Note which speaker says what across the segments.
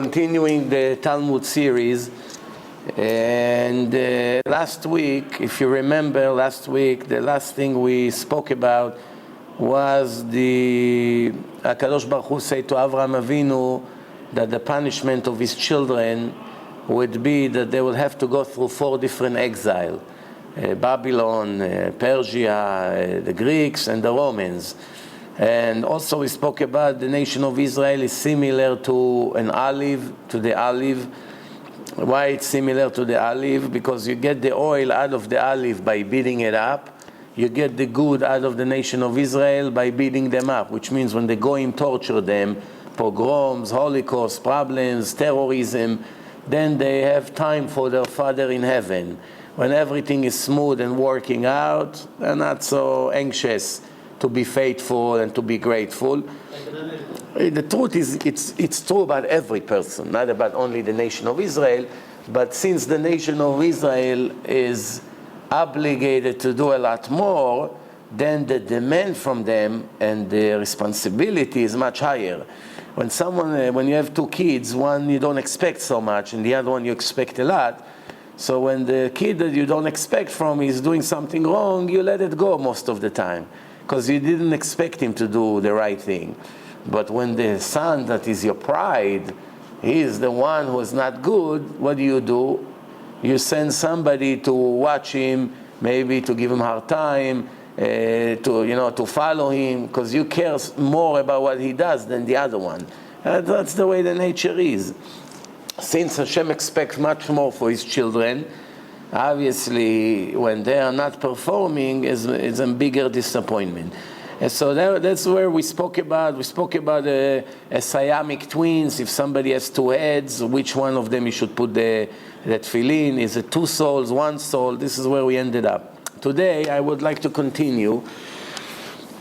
Speaker 1: continuing the Talmud series, and last week, if you remember, the last thing we spoke about was the HaKadosh Baruch Hu said to Avraham Avinu that the punishment of his children would be that they will have to go through 4 different exiles: Babylon, Persia, the Greeks, and the Romans. And also we spoke about the nation of Israel is similar to the olive. Why it's similar to the olive? Because you get the oil out of the olive by beating it up. You get the good out of the nation of Israel by beating them up, which means when the Goyim torture them, pogroms, Holocaust, problems, terrorism, then they have time for their Father in heaven. When everything is smooth and working out, they're not so anxious to be faithful and to be grateful. The truth is, it's true about every person, not about only the nation of Israel. But since the nation of Israel is obligated to do a lot more, then the demand from them and the responsibility is much higher. When you have 2 kids, one you don't expect so much, and the other one you expect a lot. So when the kid that you don't expect from is doing something wrong, you let it go most of the time, because you didn't expect him to do the right thing. But when the son that is your pride, he is the one who is not good, what do? You send somebody to watch him, maybe to give him a hard time, to follow him, because you care more about what he does than the other one. That's the way the nature is. Since Hashem expects much more for his children, obviously when they are not performing, it's a bigger disappointment. And so that's where we spoke about a Siamese twins. If somebody has 2 heads, which one of them you should put the tefillin? Is it 2 souls, 1 soul? This is where we ended up. Today I would like to continue.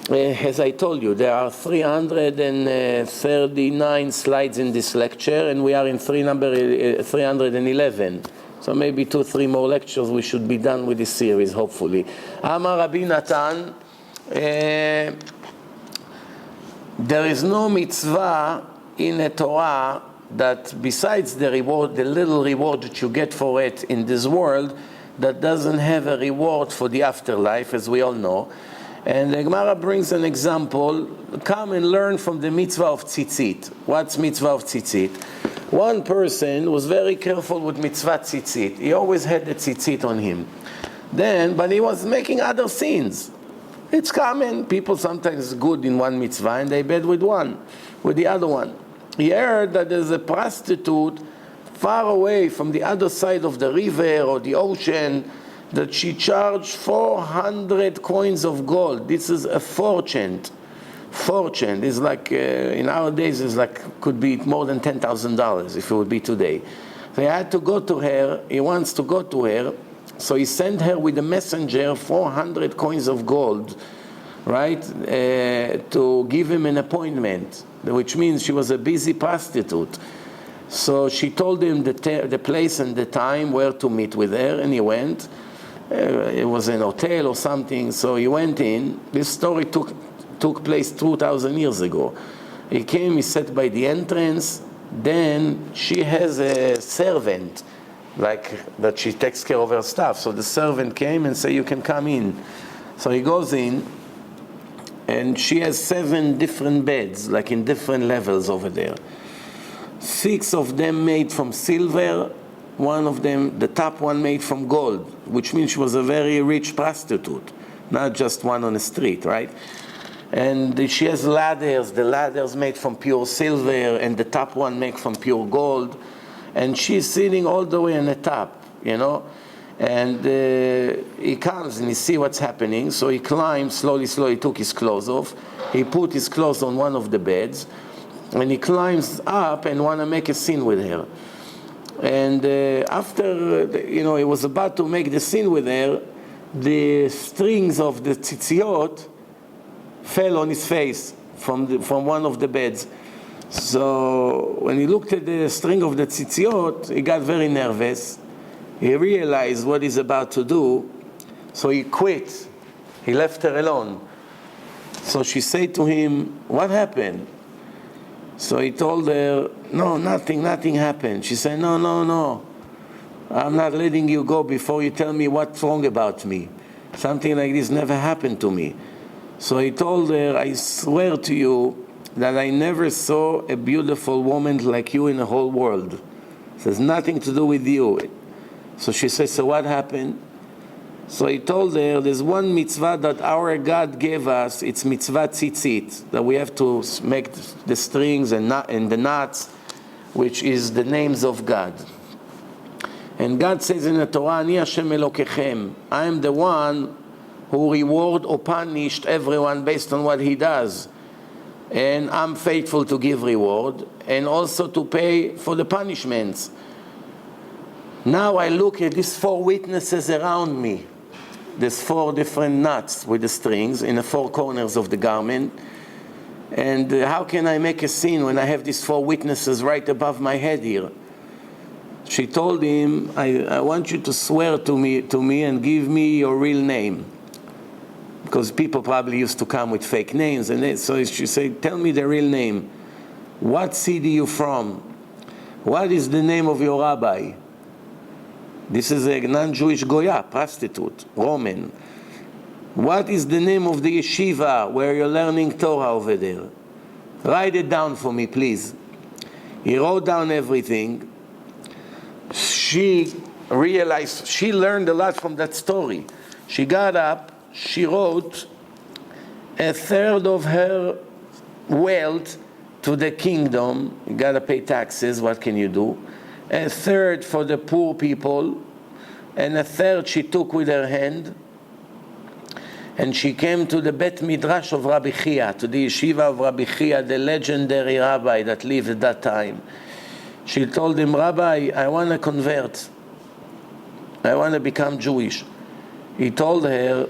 Speaker 1: As I told you, there are 339 slides in this lecture, and we are in number 311. So maybe 2-3 more lectures we should be done with this series, hopefully. Amar Rabbi Natan, there is no mitzvah in the Torah that besides the reward, the little reward that you get for it in this world, that doesn't have a reward for the afterlife, as we all know. And the Gemara brings an example. Come and learn from the mitzvah of tzitzit. What's mitzvah of tzitzit? One person was very careful with mitzvah tzitzit. He always had the tzitzit on him. But he was making other sins. It's common. People sometimes good in one mitzvah and they bad with the other one. He heard that there's a prostitute far away from the other side of the river or the ocean that she charged 400 coins of gold. This is a fortune. Fortune is like, in our days, is like, could be more than $10,000 if it would be today. They had to go to her. He wants to go to her. So he sent her with a messenger 400 coins of gold, right, to give him an appointment, which means she was a busy prostitute. So she told him the place and the time where to meet with her, and he went. It was an hotel or something, so he went in. This story took place 2,000 years ago. He came, he sat by the entrance. Then she has a servant, like that she takes care of her stuff. So the servant came and said, "You can come in." So he goes in, and she has 7 different beds, like in different levels over there. 6 of them made from silver, one of them, the top one, made from gold, which means she was a very rich prostitute, not just one on the street, right? And she has ladders, the ladders made from pure silver, and the top one made from pure gold. And she's sitting all the way on the top, And he comes and he sees what's happening. So he climbed slowly, took his clothes off. He put his clothes on one of the beds. And he climbs up and want to make a scene with her. And after, he was about to make the scene with her, the strings of the tzitziot fell on his face from one of the beds. So when he looked at the string of the tzitziot, he got very nervous. He realized what he's about to do, so he quit. He left her alone. So she said to him, "What happened?" So he told her, no, nothing happened. She said, no, I'm not letting you go before you tell me what's wrong about me. Something like this never happened to me. So he told her, I swear to you that I never saw a beautiful woman like you in the whole world. It has nothing to do with you. So she says, so what happened? So he told her, there's one mitzvah that our God gave us, it's mitzvah tzitzit, that we have to make the strings and the knots, which is the names of God. And God says in the Torah, Ani Hashem Elokechem, I am the one who reward or punished everyone based on what he does. And I'm faithful to give reward and also to pay for the punishments. Now I look at these 4 witnesses around me. There's 4 different knots with the strings in the 4 corners of the garment. And how can I make a sin when I have these 4 witnesses right above my head here? She told him, I want you to swear to me and give me your real name. Because people probably used to come with fake names. And so she said, tell me the real name. What city you from? What is the name of your rabbi? This is a non-Jewish Goya, prostitute, Roman. What is the name of the yeshiva where you're learning Torah over there? Write it down for me, please. He wrote down everything. She realized, she learned a lot from that story. She got up, she wrote 1/3 of her wealth to the kingdom. You gotta pay taxes, what can you do? 1/3 for the poor people, and 1/3 she took with her hand, and she came to the Bet Midrash of Rabbi Chia, to the yeshiva of Rabbi Chia, the legendary rabbi that lived at that time. She told him, Rabbi, I want to convert. I want to become Jewish. He told her,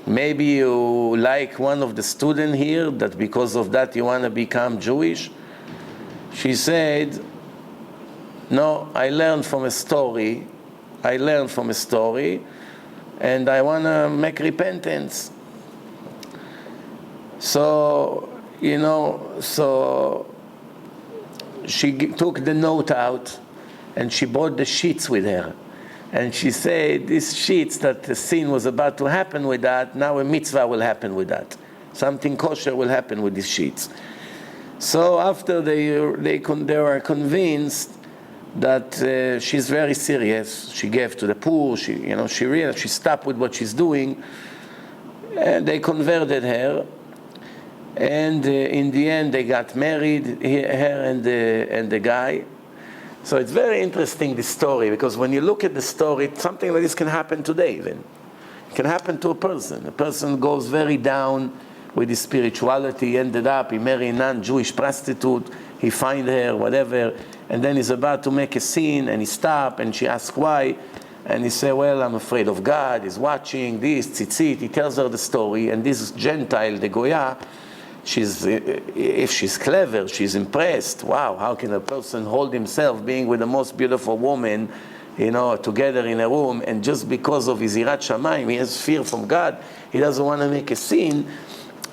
Speaker 1: maybe you like one of the students here, that because of that you want to become Jewish? She said, no, I learned from a story, and I want to make repentance. So, she took the note out, and she brought the sheets with her. And she said, these sheets, that the sin was about to happen with that, now a mitzvah will happen with that. Something kosher will happen with these sheets. So after they were convinced that she's very serious, she gave to the poor, she realized she stopped with what she's doing, and they converted her. And in the end, they got married, her and the guy. So it's very interesting, this story, because when you look at the story, something like this can happen today even. It can happen to a person. A person goes very down with his spirituality, he ended up, he married a non-Jewish prostitute, he find her, whatever, and then he's about to make a sin, and he stop, and she asks why, and he say, well, I'm afraid of God, he's watching, this, tzitzit, he tells her the story, and this Gentile, the Goya, if she's clever, she's impressed. Wow, how can a person hold himself being with the most beautiful woman, together in a room, and just because of his Yirat Shamayim, he has fear from God, he doesn't want to make a sin.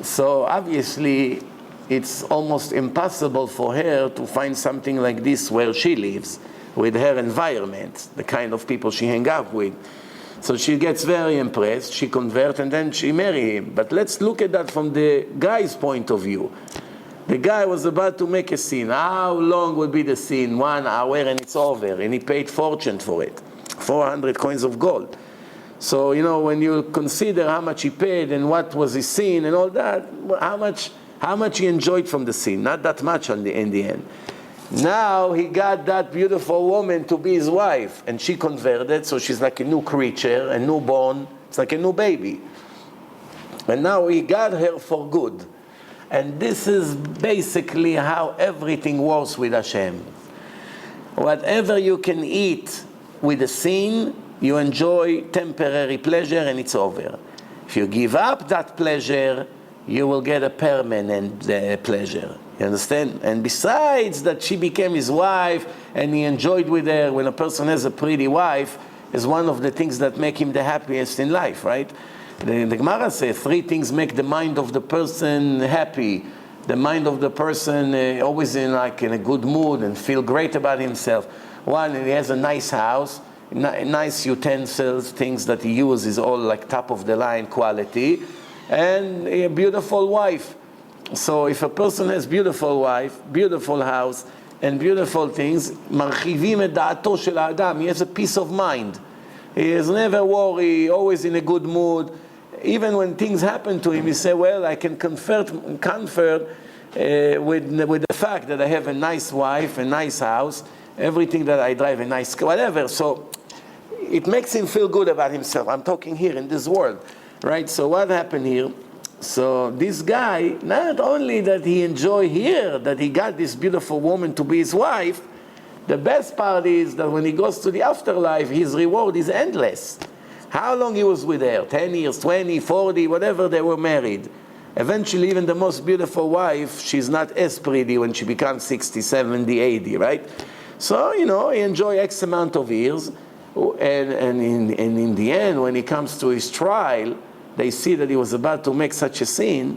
Speaker 1: So obviously, it's almost impossible for her to find something like this where she lives, with her environment, the kind of people she hang out with. So she gets very impressed, she converts, and then she marries him. But let's look at that from the guy's point of view. The guy was about to make a sin. How long would be the sin? 1 hour and it's over. And he paid fortune for it. 400 coins of gold. So, when you consider how much he paid and what was his sin and all that, how much he enjoyed from the sin? Not that much in the end. Now he got that beautiful woman to be his wife, and she converted, so she's like a new creature, a newborn. It's like a new baby. And now he got her for good. And this is basically how everything works with Hashem. Whatever you can eat with a sin, you enjoy temporary pleasure and it's over. If you give up that pleasure, you will get a permanent pleasure. You understand? And besides that, she became his wife and he enjoyed with her. When a person has a pretty wife, is one of the things that make him the happiest in life, right? The Gemara says 3 things make the mind of the person happy. the mind of the person always in a good mood and feel great about himself. One, he has a nice house, nice utensils, things that he uses, all like top of the line quality, and a beautiful wife. So if a person has beautiful wife, beautiful house, and beautiful things, marchivim et da'ato shel ha'adam, he has a peace of mind. He is never worried, always in a good mood. Even when things happen to him, he say, well, I can comfort with the fact that I have a nice wife, a nice house, everything that I drive, a nice car, whatever. So it makes him feel good about himself. I'm talking here in this world, right? So what happened here? So this guy, not only that he enjoy here, that he got this beautiful woman to be his wife, the best part is that when he goes to the afterlife, his reward is endless. How long he was with her? 10 years, 20, 40, whatever they were married. Eventually, even the most beautiful wife, she's not as pretty when she becomes 60, 70, 80, right? So, he enjoy X amount of years. And in the end, when he comes to his trial, they see that he was about to make such a sin,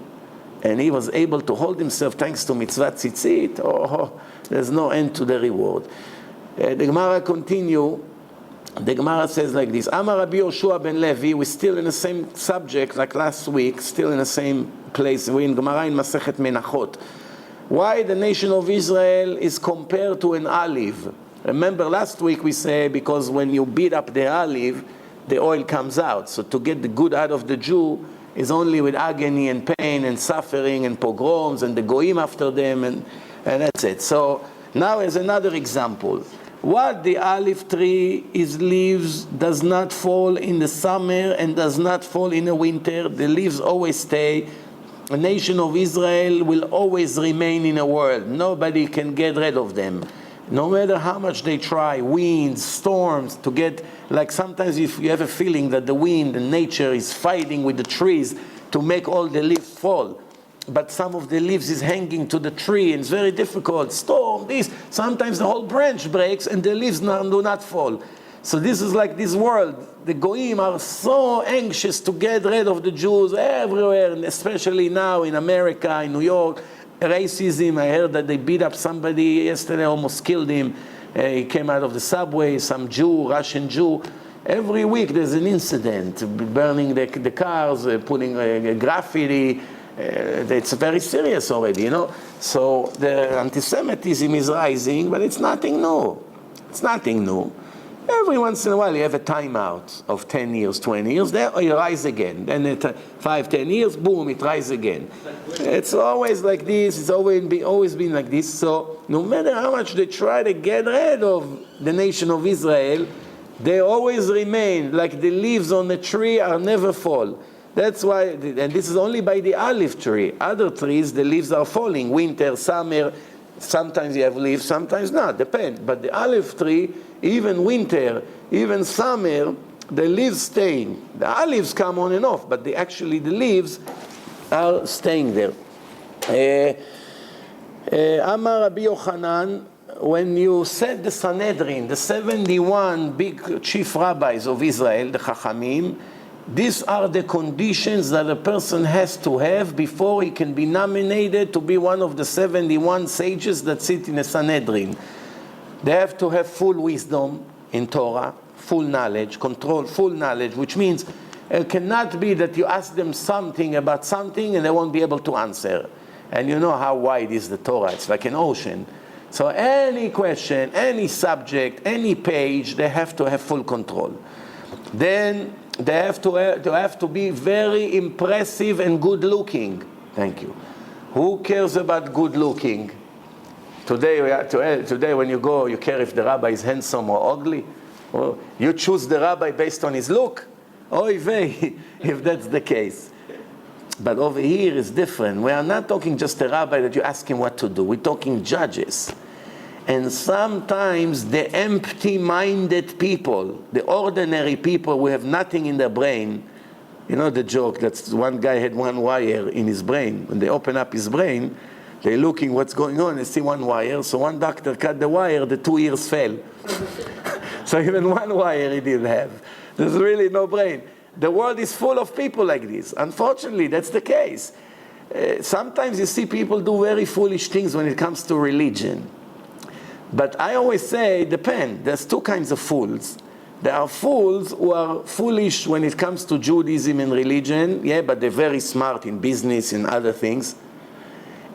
Speaker 1: and he was able to hold himself thanks to mitzvah tzitzit. Oh, there's no end to the reward. The Gemara continue. The Gemara says like this: Amar Rabbi Yoshua ben Levi. We're still in the same subject like last week, still in the same place. We're in Gemara in Masechet Menachot. Why the nation of Israel is compared to an olive? Remember last week we said because when you beat up the olive, the oil comes out. So to get the good out of the Jew is only with agony and pain and suffering and pogroms and the goyim after them, and that's it. So now is another example. What the olive tree is leaves does not fall in the summer and does not fall in the winter. The leaves always stay. The nation of Israel will always remain in the world. Nobody can get rid of them. No matter how much they try, winds, storms, to get, like sometimes if you have a feeling that the wind and nature is fighting with the trees to make all the leaves fall. But some of the leaves is hanging to the tree and it's very difficult. Storm, this, sometimes the whole branch breaks and the leaves do not fall. So this is like this world. The Goyim are so anxious to get rid of the Jews everywhere, and especially now in America, in New York. Racism, I heard that they beat up somebody yesterday, almost killed him. He came out of the subway, some Jew, Russian Jew. Every week there's an incident, burning the cars, putting graffiti. It's very serious already, So the anti-Semitism is rising, but it's nothing new. It's nothing new. Every once in a while you have a timeout of 10 years, 20 years, then it rises again. Then 5, 10 years, boom, it rises again. It's always like this, it's always been like this. So no matter how much they try to get rid of the nation of Israel, they always remain, like the leaves on the tree are never fall. That's why, and this is only by the olive tree. Other trees, the leaves are falling, winter, summer, sometimes you have leaves, sometimes not, depends. But the olive tree, even winter, even summer, the leaves staying. The olives come on and off, but the leaves are staying there. Amar Rabbi Yochanan, when you said the Sanhedrin, the 71 big chief rabbis of Israel, the Chachamim, these are the conditions that a person has to have before he can be nominated to be one of the 71 sages that sit in the Sanhedrin. They have to have full wisdom in Torah, full knowledge, control, full knowledge, which means it cannot be that you ask them something about something and they won't be able to answer. And you know how wide is the Torah, it's like an ocean. So any question, any subject, any page, they have to have full control. Then they have to be very impressive and good looking. Thank you. Who cares about good looking? Today when you go, you care if the rabbi is handsome or ugly? Or you choose the rabbi based on his look? Oy vey, if that's the case. But over here is different. We are not talking just a rabbi that you ask him what to do. We're talking judges. And sometimes the empty-minded people, the ordinary people who have nothing in their brain, you know the joke that one guy had one wire in his brain. When they open up his brain, they're looking what's going on, they see one wire. So one doctor cut the wire, the 2 ears fell. So even one wire he didn't have. There's really no brain. The world is full of people like this. Unfortunately, that's the case. Sometimes you see people do very foolish things when it comes to religion. But I always say, it depends. There's two kinds of fools. There are fools who are foolish when it comes to Judaism and religion, yeah, but they're very smart in business and other things.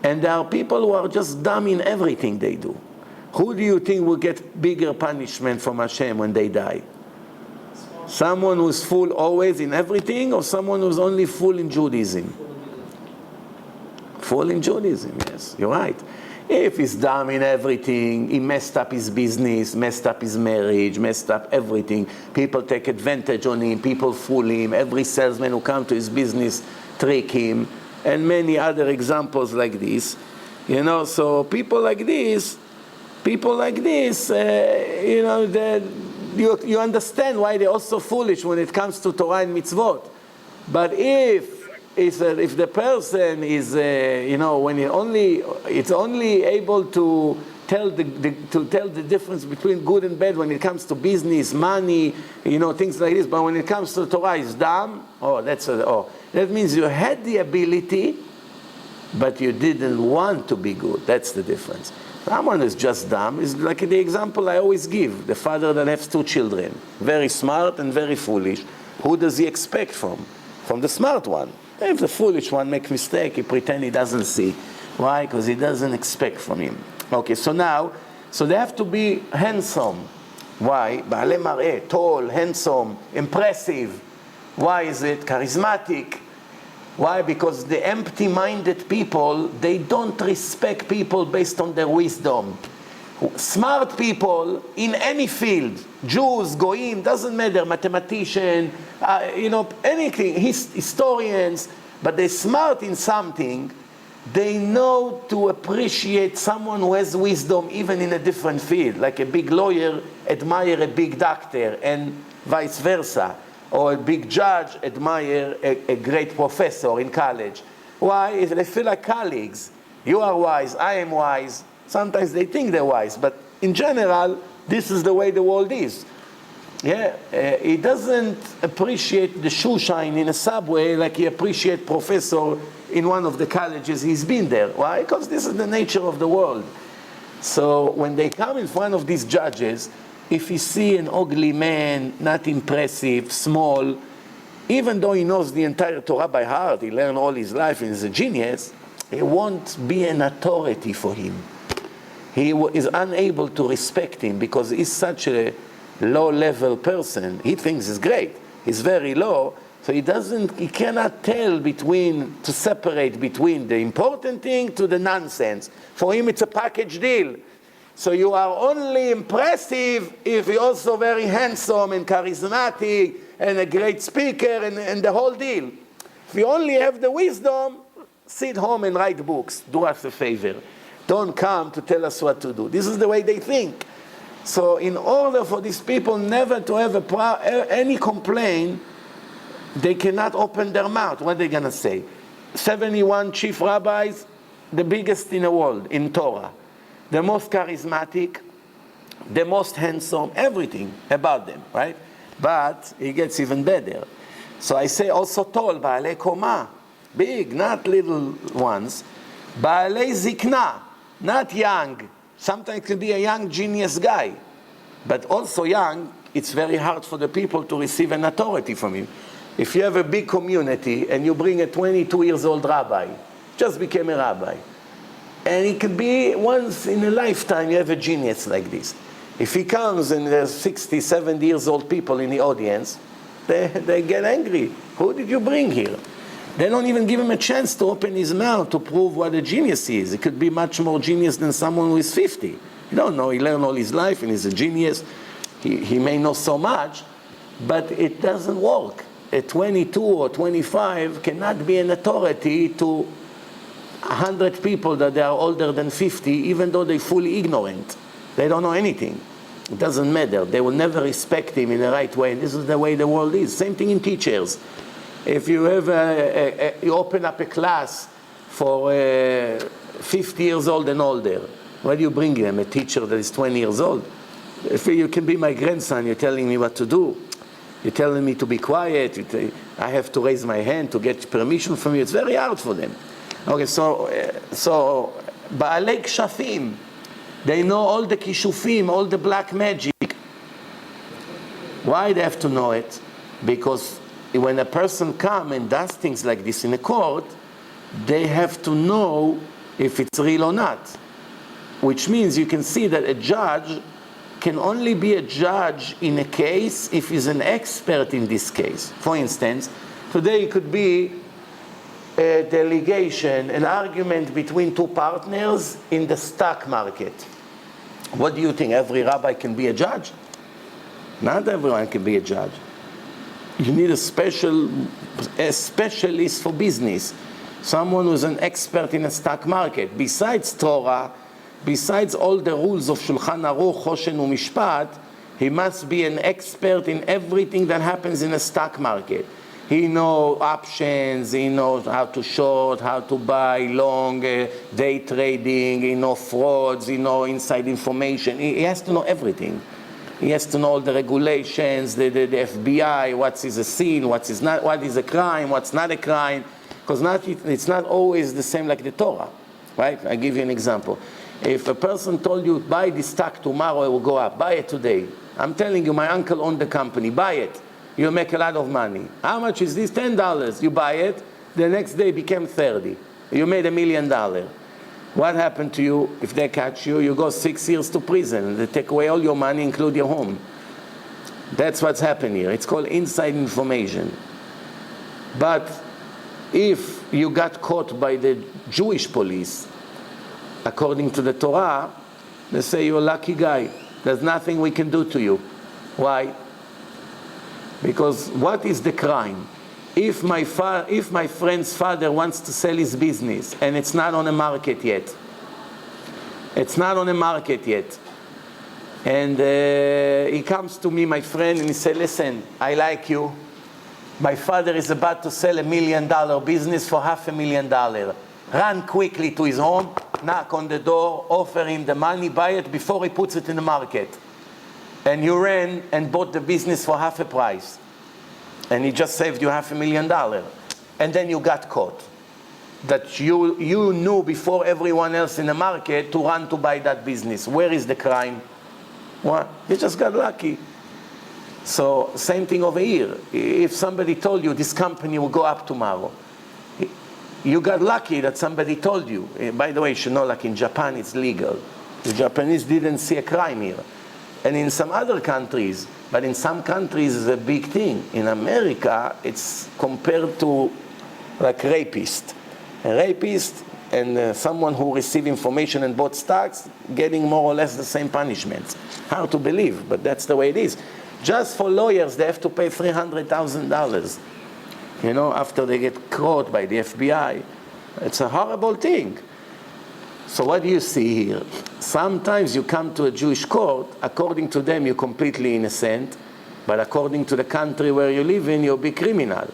Speaker 1: And there are people who are just dumb in everything they do. Who do you think will get bigger punishment from Hashem when they die? Someone who's fool always in everything, or someone who's only fool in Judaism? Fool in Judaism, yes, you're right. If he's dumb in everything, he messed up his business, messed up his marriage, messed up everything. People take advantage on him, people fool him, every salesman who comes to his business trick him, and many other examples like this. You know, so people like this, you know, you understand why they're also foolish when it comes to Torah and mitzvot. But if the person is, you know, when it's only able to tell the difference between good and bad when it comes to business, money, you know, things like this. But when it comes to Torah, it's dumb. That means you had the ability, but you didn't want to be good. That's the difference. Someone is just dumb. It's like the example I always give: the father that has two children, very smart and very foolish. Who does he expect from? From the smart one. If the foolish one makes mistake, he pretend he doesn't see. Why? Because he doesn't expect from him. Okay, so they have to be handsome. Why? Ba'alei mar'eh, tall, handsome, impressive. Why is it? Charismatic. Why? Because the empty-minded people, they don't respect people based on their wisdom. Smart people in any field, Jews, Goyim, doesn't matter, mathematician, you know, anything, historians, but they're smart in something, they know to appreciate someone who has wisdom even in a different field, like a big lawyer admire a big doctor and vice versa, or a big judge admire a great professor in college. Why? They feel like colleagues. You are wise, I am wise. Sometimes they think they're wise, but in general, this is the way the world is. Yeah, he doesn't appreciate the shoe shine in a subway like he appreciates professor in one of the colleges he's been there. Why? Because this is the nature of the world. So when they come in front of these judges, if you see an ugly man, not impressive, small, even though he knows the entire Torah by heart, he learned all his life and he's a genius, he won't be an authority for him. He is unable to respect him because he's such a low-level person. He thinks he's great. He's very low, so he cannot to separate between the important thing to the nonsense. For him, it's a package deal. So you are only impressive if you're also very handsome and charismatic and a great speaker and the whole deal. If you only have the wisdom, sit home and write books. Do us a favor. Don't come to tell us what to do. This is the way they think. So in order for these people never to have any complaint, they cannot open their mouth. What are they going to say? 71 chief rabbis, the biggest in the world, in Torah. The most charismatic, the most handsome, everything about them, right? But it gets even better. So I say also tall, ba'alei koma, big, not little ones. Ba'alei zikna, not young. Sometimes it can be a young genius guy, but also young, it's very hard for the people to receive an authority from him. If you have a big community and you bring a 22-year-old rabbi, just became a rabbi, and it could be once in a lifetime you have a genius like this. If he comes and there's 60, 70 years old people in the audience, they get angry. Who did you bring here? They don't even give him a chance to open his mouth to prove what a genius he is. He could be much more genius than someone who is 50. You don't know, he learned all his life and he's a genius. He may know so much, but it doesn't work. A 22 or 25 cannot be an authority to 100 people that they are older than 50, even though they're fully ignorant. They don't know anything. It doesn't matter. They will never respect him in the right way. And this is the way the world is. Same thing in teachers. If you have you open up a class for 50 years old and older, why do you bring them? A teacher that is 20 years old? If you can be my grandson, you're telling me what to do. You're telling me to be quiet. I have to raise my hand to get permission from you. It's very hard for them. Okay, so Baalei Kshafim, they know all the kishufim, all the black magic. Why they have to know it? Because when a person comes and does things like this in a court, they have to know if it's real or not. Which means you can see that a judge can only be a judge in a case if he's an expert in this case. For instance, today it could be a delegation, an argument between two partners in the stock market. What do you think? Every rabbi can be a judge? Not everyone can be a judge. You need a specialist for business, someone who's an expert in a stock market. Besides Torah, besides all the rules of Shulchan Aruch, Choshen u'Mishpat, he must be an expert in everything that happens in a stock market. He knows options, he knows how to short, how to buy, long, day trading, he knows frauds, he knows inside information. He has to know everything. He has to know all the regulations, the FBI, what is a sin, what is not, what is a crime, what's not a crime. Because it's not always the same like the Torah, right? I give you an example. If a person told you, buy this stock tomorrow, it will go up. Buy it today. I'm telling you, my uncle owned the company. Buy it. You'll make a lot of money. How much is this? $10. You buy it. The next day it became 30. You made $1 million. What happened to you if they catch you? You go 6 years to prison. They take away all your money, include your home. That's what's happened here. It's called inside information. But if you got caught by the Jewish police, according to the Torah, they say you're a lucky guy. There's nothing we can do to you. Why? Because what is the crime? If my friend's father wants to sell his business and it's not on the market yet, and he comes to me, my friend, and he says, listen, I like you. My father is about to sell $1 million business for $500,000. Run quickly to his home, knock on the door, offer him the money, buy it before he puts it in the market. And you ran and bought the business for half a price. And he just saved you $500,000. And then you got caught. That you knew before everyone else in the market to run to buy that business. Where is the crime? What? You just got lucky. So same thing over here. If somebody told you this company will go up tomorrow, you got lucky that somebody told you. By the way, you should know, like in Japan, it's legal. The Japanese didn't see a crime here. And in some other countries, but in some countries it's a big thing. In America, it's compared to like rapist. A rapist and someone who received information and bought stocks getting more or less the same punishments. Hard to believe, but that's the way it is. Just for lawyers, they have to pay $300,000. You know, after they get caught by the FBI. It's a horrible thing. So what do you see here? Sometimes you come to a Jewish court, according to them you're completely innocent, but according to the country where you live in, you'll be criminal.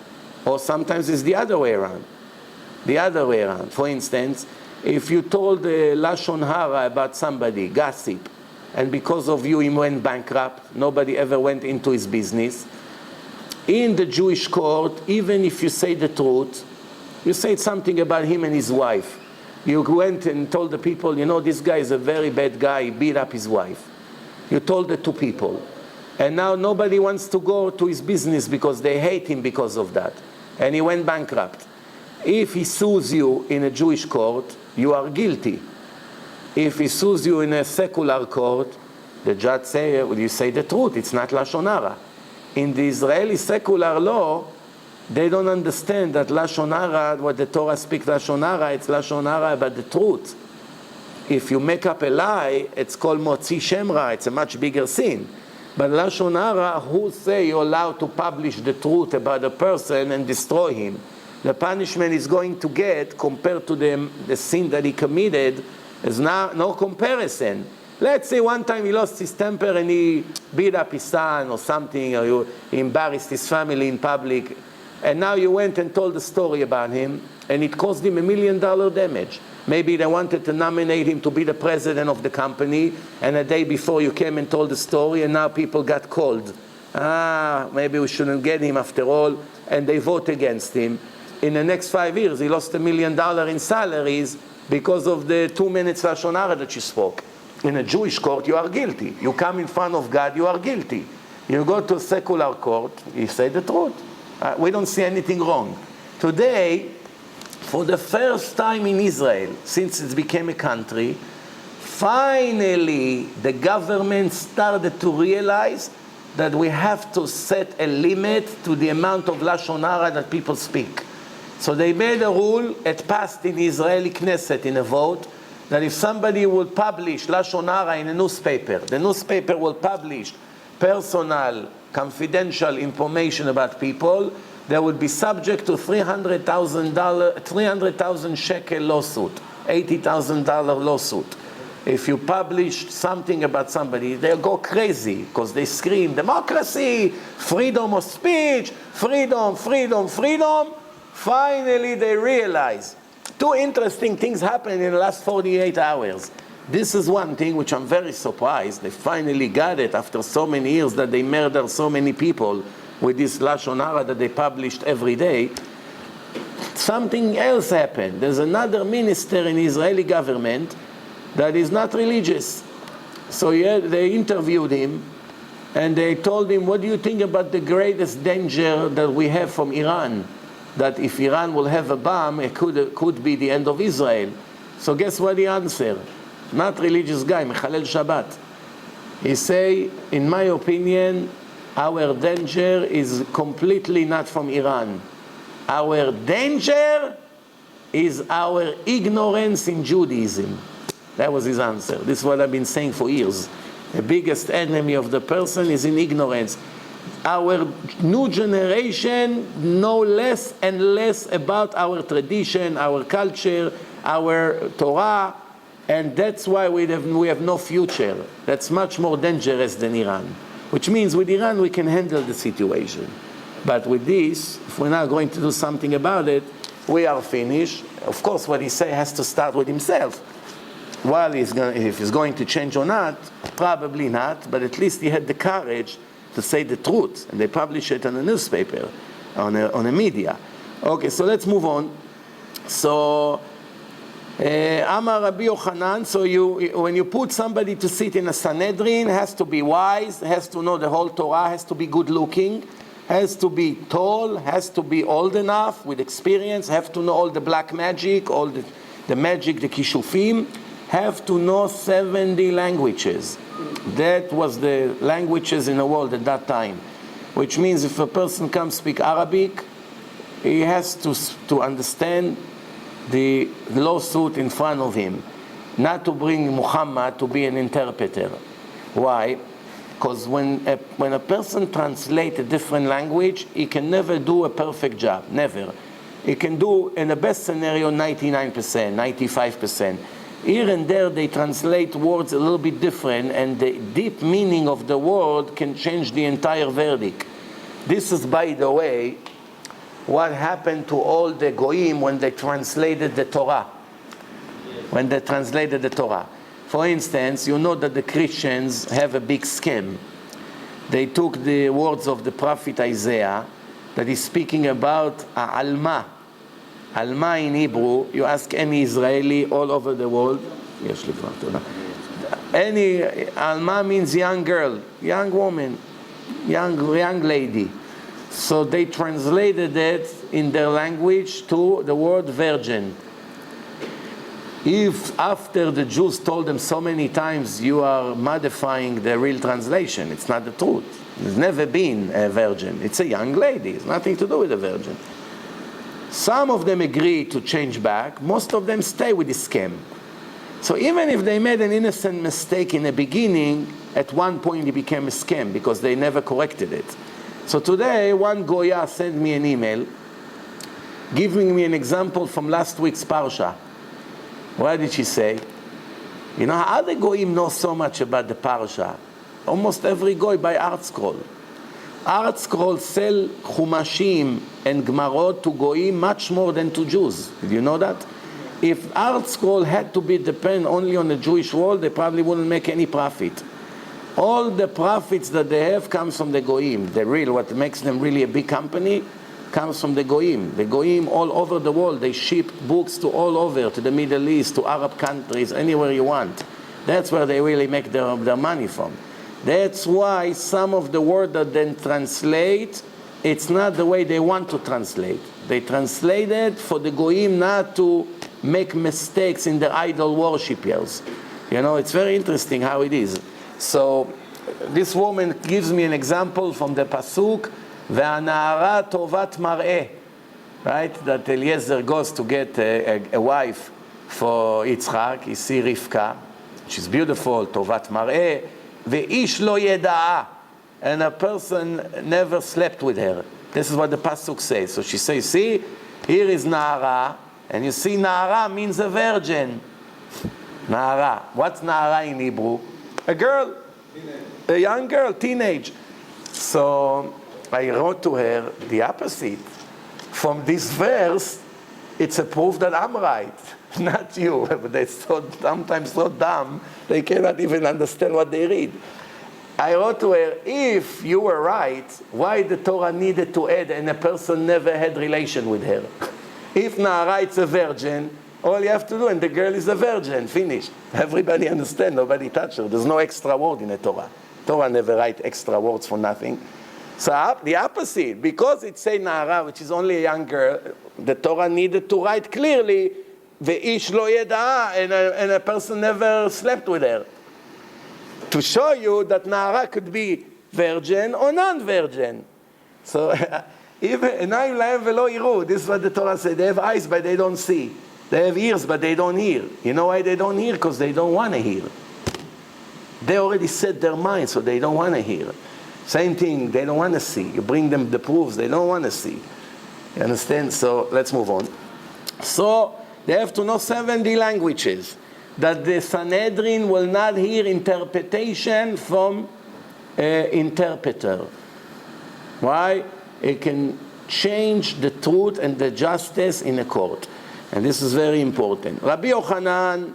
Speaker 1: Or sometimes it's the other way around. The other way around. For instance, if you told Lashon Hara about somebody, gossip, and because of you he went bankrupt, nobody ever went into his business, in the Jewish court, even if you say the truth, you say something about him and his wife. You went and told the people, you know, this guy is a very bad guy, he beat up his wife. You told it to people. And now nobody wants to go to his business because they hate him because of that. And he went bankrupt. If he sues you in a Jewish court, you are guilty. If he sues you in a secular court, the judge say, well, you say the truth, it's not Lashon Hara. In the Israeli secular law, they don't understand that Lashon Hara, what the Torah speaks Lashon Hara, it's Lashon Hara about the truth. If you make up a lie, it's called Motzi Shem Ra, it's a much bigger sin. But Lashon Hara, who say you're allowed to publish the truth about a person and destroy him? The punishment he's going to get compared to the sin that he committed is no comparison. Let's say one time he lost his temper and he beat up his son or something, or he embarrassed his family in public. And now you went and told the story about him, and it caused him $1 million damage. Maybe they wanted to nominate him to be the president of the company, and a day before you came and told the story, and now people got called. Maybe we shouldn't get him after all, and they vote against him. in the next 5 years, he lost $1 million in salaries because of the 2 minutes Lashon Hara that she spoke. In a Jewish court, you are guilty. You come in front of God, you are guilty. You go to a secular court, you say the truth. We don't see anything wrong. Today, for the first time in Israel, since it became a country, finally the government started to realize that we have to set a limit to the amount of Lashon Hara that people speak. So they made a rule, it passed in the Israeli Knesset in a vote, that if somebody would publish Lashon Hara in a newspaper, the newspaper will publish personal, confidential information about people, they would be subject to $300,000 shekel lawsuit, $80,000 lawsuit. If you publish something about somebody, they'll go crazy because they scream, democracy, freedom of speech, freedom, freedom, freedom. Finally, they realize 2 interesting things happened in the last 48 hours. This is one thing which I'm very surprised. They finally got it after so many years that they murdered so many people with this Lashon Hara that they published every day. Something else happened. There's another minister in the Israeli government that is not religious. So they interviewed him and they told him, what do you think about the greatest danger that we have from Iran? That if Iran will have a bomb, it could be the end of Israel. So guess what he answered? Not religious guy, Mechalel Shabbat. He say, in my opinion, our danger is completely not from Iran. Our danger is our ignorance in Judaism. That was his answer. This is what I've been saying for years. The biggest enemy of the person is in ignorance. Our new generation know less and less about our tradition, our culture, our Torah, and that's why we have no future. That's much more dangerous than Iran. Which means with Iran we can handle the situation. But with this, if we're not going to do something about it, we are finished. Of course, what he say has to start with himself. Well, if he's going to change or not, probably not, but at least he had the courage to say the truth, and they publish it on a newspaper, on a media. Okay, so let's move on. So, Amar Rabbi Yochanan, so when you put somebody to sit in a Sanhedrin, has to be wise, has to know the whole Torah, has to be good looking, has to be tall, has to be old enough, with experience, have to know all the black magic, all the magic, the kishufim, have to know 70 languages. That was the languages in the world at that time. Which means if a person comes speak Arabic, he has to understand the lawsuit in front of him. Not to bring Muhammad to be an interpreter. Why? Because when a person translates a different language, he can never do a perfect job. Never. He can do, in the best scenario, 99%, 95%. Here and there they translate words a little bit different, and the deep meaning of the word can change the entire verdict. This is, by the way, what happened to all the goyim when they translated the Torah. When they translated the Torah. For instance, you know that the Christians have a big scam. They took the words of the prophet Isaiah that is speaking about Alma. Alma in Hebrew, you ask any Israeli all over the world, any Alma means young girl, young woman, young lady. So they translated it in their language to the word virgin. If after the Jews told them so many times, you are modifying the real translation, it's not the truth. There's never been a virgin. It's a young lady. It's nothing to do with a virgin. Some of them agree to change back. Most of them stay with the scam. So even if they made an innocent mistake in the beginning, at one point it became a scam because they never corrected it. So today, one Goya sent me an email giving me an example from last week's Parsha. What did she say? You know, how the Goyim know so much about the Parsha? Almost every Goy buy Art Scroll. Art Scroll sell Chumashim and Gemarot to Goyim much more than to Jews. Did you know that? If Art Scroll had to be depend only on the Jewish world, they probably wouldn't make any profit. All the profits that they have comes from the Goyim. The real, what makes them really a big company, comes from the Goyim. The Goyim all over the world, they ship books to all over, to the Middle East, to Arab countries, anywhere you want. That's where they really make their money from. That's why some of the words that then translate, it's not the way they want to translate. They translated for the Goyim not to make mistakes in the idol worshippers. You know, it's very interesting how it is. So this woman gives me an example from the Pasuk, Ve'anahara tovat mar'eh, right? That Eliezer goes to get a wife for Yitzchak. You see Rivka, she's beautiful, tovat mar'eh, ve'ish lo yeda'a, and a person never slept with her. This is what the Pasuk says. So she says, see, here is Nahara, and you see Nahara means a virgin. Nahara. What's Nahara in Hebrew? A girl. Teenage. A young girl, teenage. So I wrote to her the opposite. From this verse, it's a proof that I'm right, not you. But they're sometimes so dumb, they cannot even understand what they read. I wrote to her, if you were right, why the Torah needed to add and a person never had relation with her? If Nahara is a virgin, all you have to do, and the girl is a virgin, finish. Everybody understand, nobody touch her. There's no extra word in the Torah. Torah never write extra words for nothing. So the opposite, because it say Nahara, which is only a young girl, the Torah needed to write clearly, Ve'ish lo yeda'a, and a person never slept with her. To show you that Nahara could be virgin or non-virgin. So, even this is what the Torah said. They have eyes, but they don't see. They have ears, but they don't hear. You know why they don't hear? Because they don't want to hear. They already set their mind, so they don't want to hear. Same thing, they don't want to see. You bring them the proofs, they don't want to see. You understand? So, let's move on. So, they have to know 70 languages. That the Sanhedrin will not hear interpretation from an interpreter. Why? It can change the truth and the justice in a court. And this is very important. Rabbi Yochanan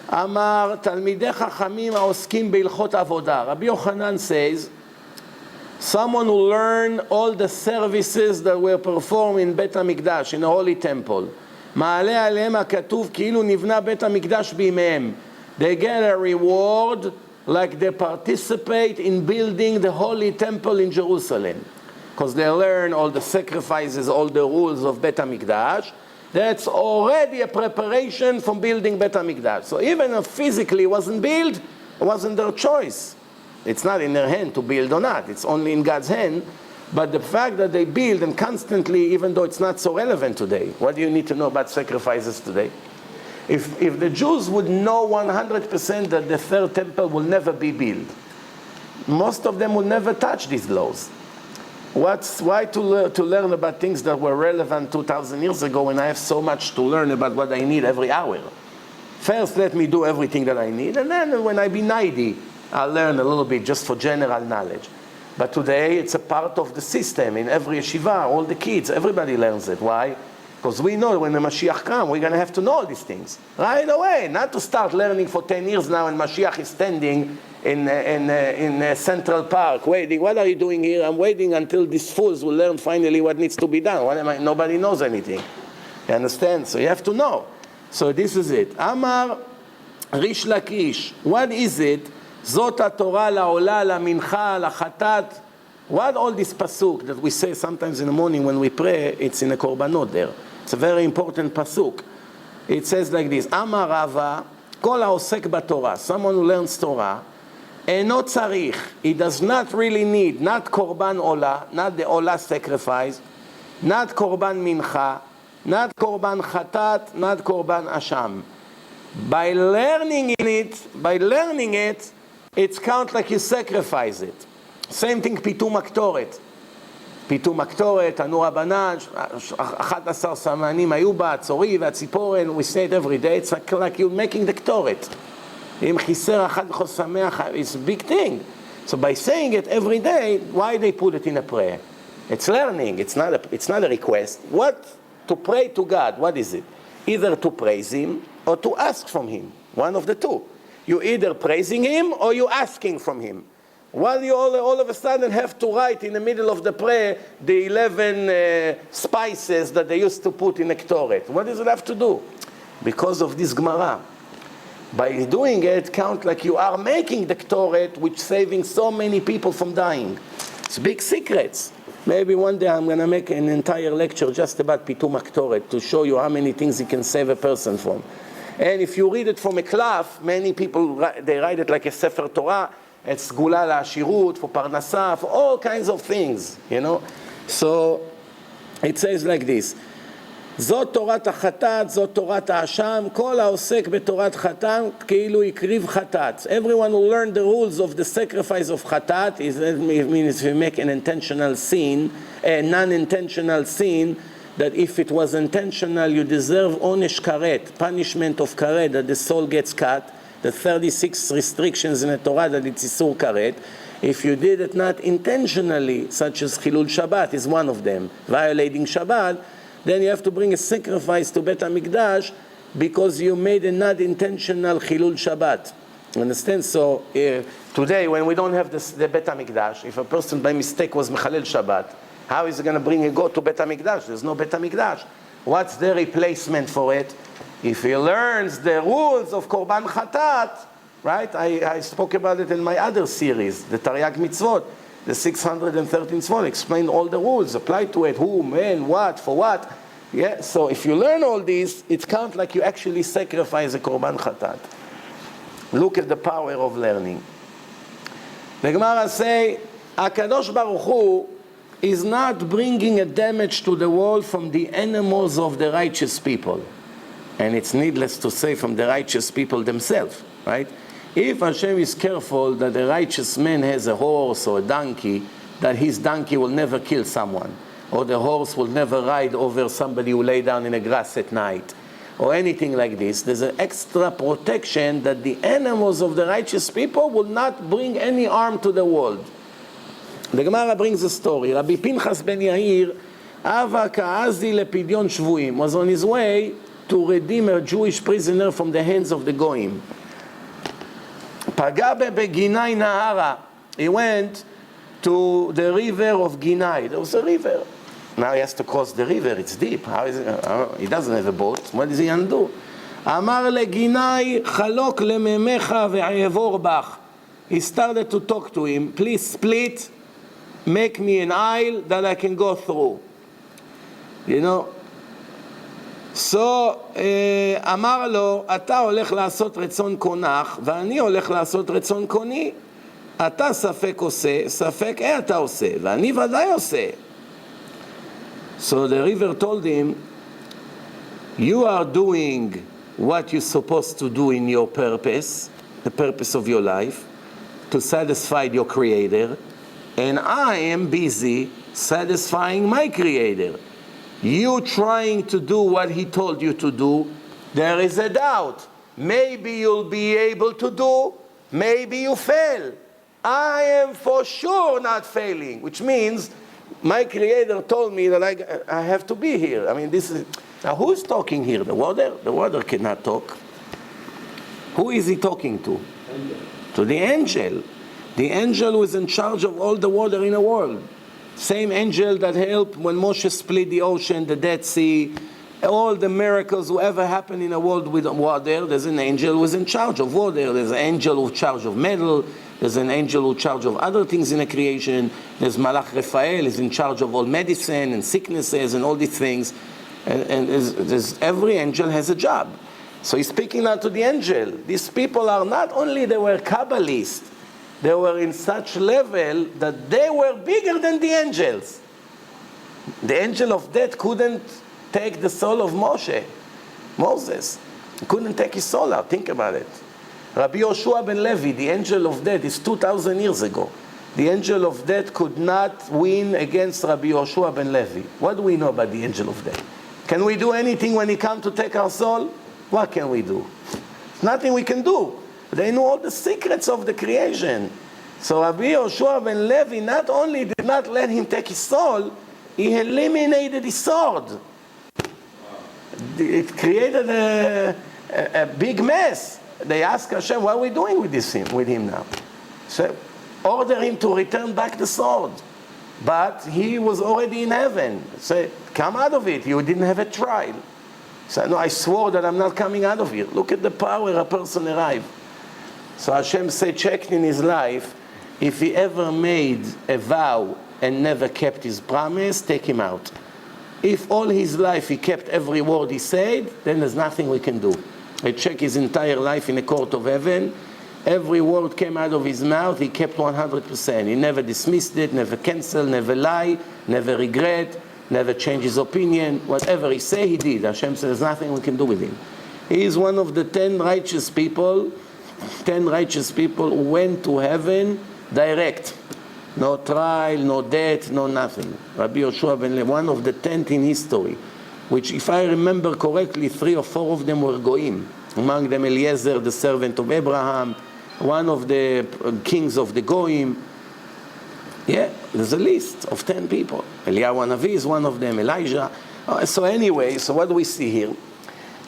Speaker 1: Amar Talmidei Chachamim Haoskim Beilchot Avodah. Rabbi Yochanan says, someone who learned all the services that were performed in Bet HaMikdash, in the Holy Temple, מעלה עליהם הכתוב כאילו נבנה בית המקדש בימיהם. They get a reward like they participate in building the Holy Temple in Jerusalem. Because they learn all the sacrifices, all the rules of Bet HaMikdash. That's already a preparation from building Bet HaMikdash. So even if physically it wasn't built, it wasn't their choice. It's not in their hand to build or not. It's only in God's hand. But the fact that they build and constantly, even though it's not so relevant today, what do you need to know about sacrifices today? If the Jews would know 100% that the third temple will never be built, most of them would never touch these laws. Why to learn about things that were relevant 2,000 years ago when I have so much to learn about what I need every hour? First, let me do everything that I need, and then when I be 90, I'll learn a little bit just for general knowledge. But today, it's a part of the system. In every yeshiva, all the kids, everybody learns it. Why? Because we know when the Mashiach comes, we're going to have to know all these things. Right away. Not to start learning for 10 years now and Mashiach is standing in Central Park waiting. What are you doing here? I'm waiting until these fools will learn finally what needs to be done. Nobody knows anything. You understand? So you have to know. So this is it. Amar Rish Lakish. What is it? Zot HaTorah la'olah, la'mincha, la'chatat. What all this pasuk that we say sometimes in the morning when we pray, it's in a korbanot there. It's a very important pasuk. It says like this, Amar Rava, kol ha'osek b'Torah, someone who learns Torah, eno tzarich, he does not really need, not korban olah, not the olah sacrifice, not korban mincha, not korban chatat, not korban asham. By learning it, it's count like you sacrifice it. Same thing, פיתום הקטורת. פיתום הקטורת, תנור הבנן, 11 סמנים היו בה, הצורי והציפורן, we say it every day, it's like you're making the קטורת. אם חיסר אחד בכל שמח, it's a big thing. So by saying it every day, why they put it in a prayer? It's learning, it's not a request. What? To pray to God, what is it? Either to praise Him or to ask from Him. One of the two. You either praising Him or you asking from Him. Why you all of a sudden have to write in the middle of the prayer the 11 spices that they used to put in Ektoret? What does it have to do? Because of this Gemara. By doing it, count like you are making the Ektoret, which saving so many people from dying. It's big secrets. Maybe one day I'm going to make an entire lecture just about Pitum Ektoret to show you how many things it can save a person from. And if you read it from a klaf, many people, they write it like a Sefer Torah. It's Gula La'ashirut, for Parnasah, for all kinds of things, you know. So it says like this, זאת תורת החטאת, זאת תורת האשם, כל העוסק בתורת חטאת כאילו הקריב חטאת. Everyone will learn the rules of the sacrifice of חטאת, it means if you make an intentional sin, a non-intentional sin, that if it was intentional you deserve onesh karet, punishment of karet, that the soul gets cut. The 36 restrictions in the Torah that it's Isur Karet. If you did it not intentionally, such as Chilul Shabbat is one of them, violating Shabbat, then you have to bring a sacrifice to Bet HaMikdash because you made a not intentional Chilul Shabbat. Understand? So today when we don't have the Bet HaMikdash, if a person by mistake was Mechalel Shabbat, how is he going to bring a goat to Bet HaMikdash? There's no Bet HaMikdash. What's the replacement for it? If he learns the rules of Korban Chatat, right? I spoke about it in my other series, the Taryag Mitzvot, the 613 Tzvot, explain all the rules, apply to it, who, when, what, for what. Yeah. So if you learn all these, it counts like you actually sacrifice a Korban Chatat. Look at the power of learning. The Gemara say, HaKadosh Baruch Hu is not bringing a damage to the world from the animals of the righteous people. And it's needless to say from the righteous people themselves, right? If Hashem is careful that a righteous man has a horse or a donkey, that his donkey will never kill someone, or the horse will never ride over somebody who lay down in the grass at night, or anything like this, there's an extra protection that the animals of the righteous people will not bring any harm to the world. The Gemara brings a story. Rabbi Pinchas ben Yair, Ava Ka'azi lepidyon shvuim, was on his way to redeem a Jewish prisoner from the hands of the Goyim. Pagabe beginai Nahara. He went to the river of Ginai. There was a river. Now he has to cross the river. It's deep. How is it? He doesn't have a boat. What is he going to do? Amar leginai chalok lememecha ve'ayevor bach. He started to talk to him. Please split. Make me an aisle that I can go through. You know. So, אמר לו, אתה הולך לעשות רצון קונך, ואני הולך לעשות רצון קוני. אתה ספק עושה, ספק אתה עושה, ואני ודאי עושה. So the river told him, you are doing what you're supposed to do in your purpose, the purpose of your life, to satisfy your Creator, and I am busy satisfying my Creator. You trying to do what he told you to do, there is a doubt. Maybe you'll be able to do, maybe you fail. I am for sure not failing, which means my Creator told me that I have to be here. I mean, this is, now who's talking here? The water? The water cannot talk. Who is he talking to? To the angel. The angel who is in charge of all the water in the world. Same angel that helped when Moshe split the ocean, the Dead Sea, all the miracles who ever happened in the world with water. There's an angel who is in charge of water. There's an angel who's in charge of metal. There's an angel who's in charge of other things in the creation. There's Malach Raphael, is in charge of all medicine and sicknesses and all these things. And every angel has a job. So he's speaking now to the angel. These people are not only they were Kabbalists, they were in such level that they were bigger than the angels. The angel of death couldn't take the soul of Moses. He couldn't take his soul out. Think about it. Rabbi Yoshua ben Levi, the angel of death, is 2,000 years ago. The angel of death could not win against Rabbi Yoshua ben Levi. What do we know about the angel of death? Can we do anything when he comes to take our soul? What can we do? Nothing we can do. They know all the secrets of the creation. So Rabbi Yoshua ben Levi not only did not let him take his soul, he eliminated his sword. It created a big mess. They asked Hashem, what are we doing with him now? So order him to return back the sword. But he was already in heaven. Say, come out of it. You didn't have a trial. He said, no, I swore that I'm not coming out of here. Look at the power a person arrived. So Hashem said, checked in his life, if he ever made a vow and never kept his promise, take him out. If all his life he kept every word he said, then there's nothing we can do. I check his entire life in the court of heaven. Every word came out of his mouth, he kept 100%. He never dismissed it, never canceled, never lie, never regret, never changed his opinion. Whatever he said, he did. Hashem says there's nothing we can do with him. He is one of the 10 righteous people who went to heaven direct. No trial, no death, no nothing. Rabbi Yoshua ben Levi, one of the 10 in history, which if I remember correctly, 3 or 4 of them were goyim. Among them Eliezer, the servant of Abraham, one of the kings of the goyim. Yeah, there's a list of 10 people. Eliyahu Hanavi is one of them, Elijah. So anyway, so what do we see here?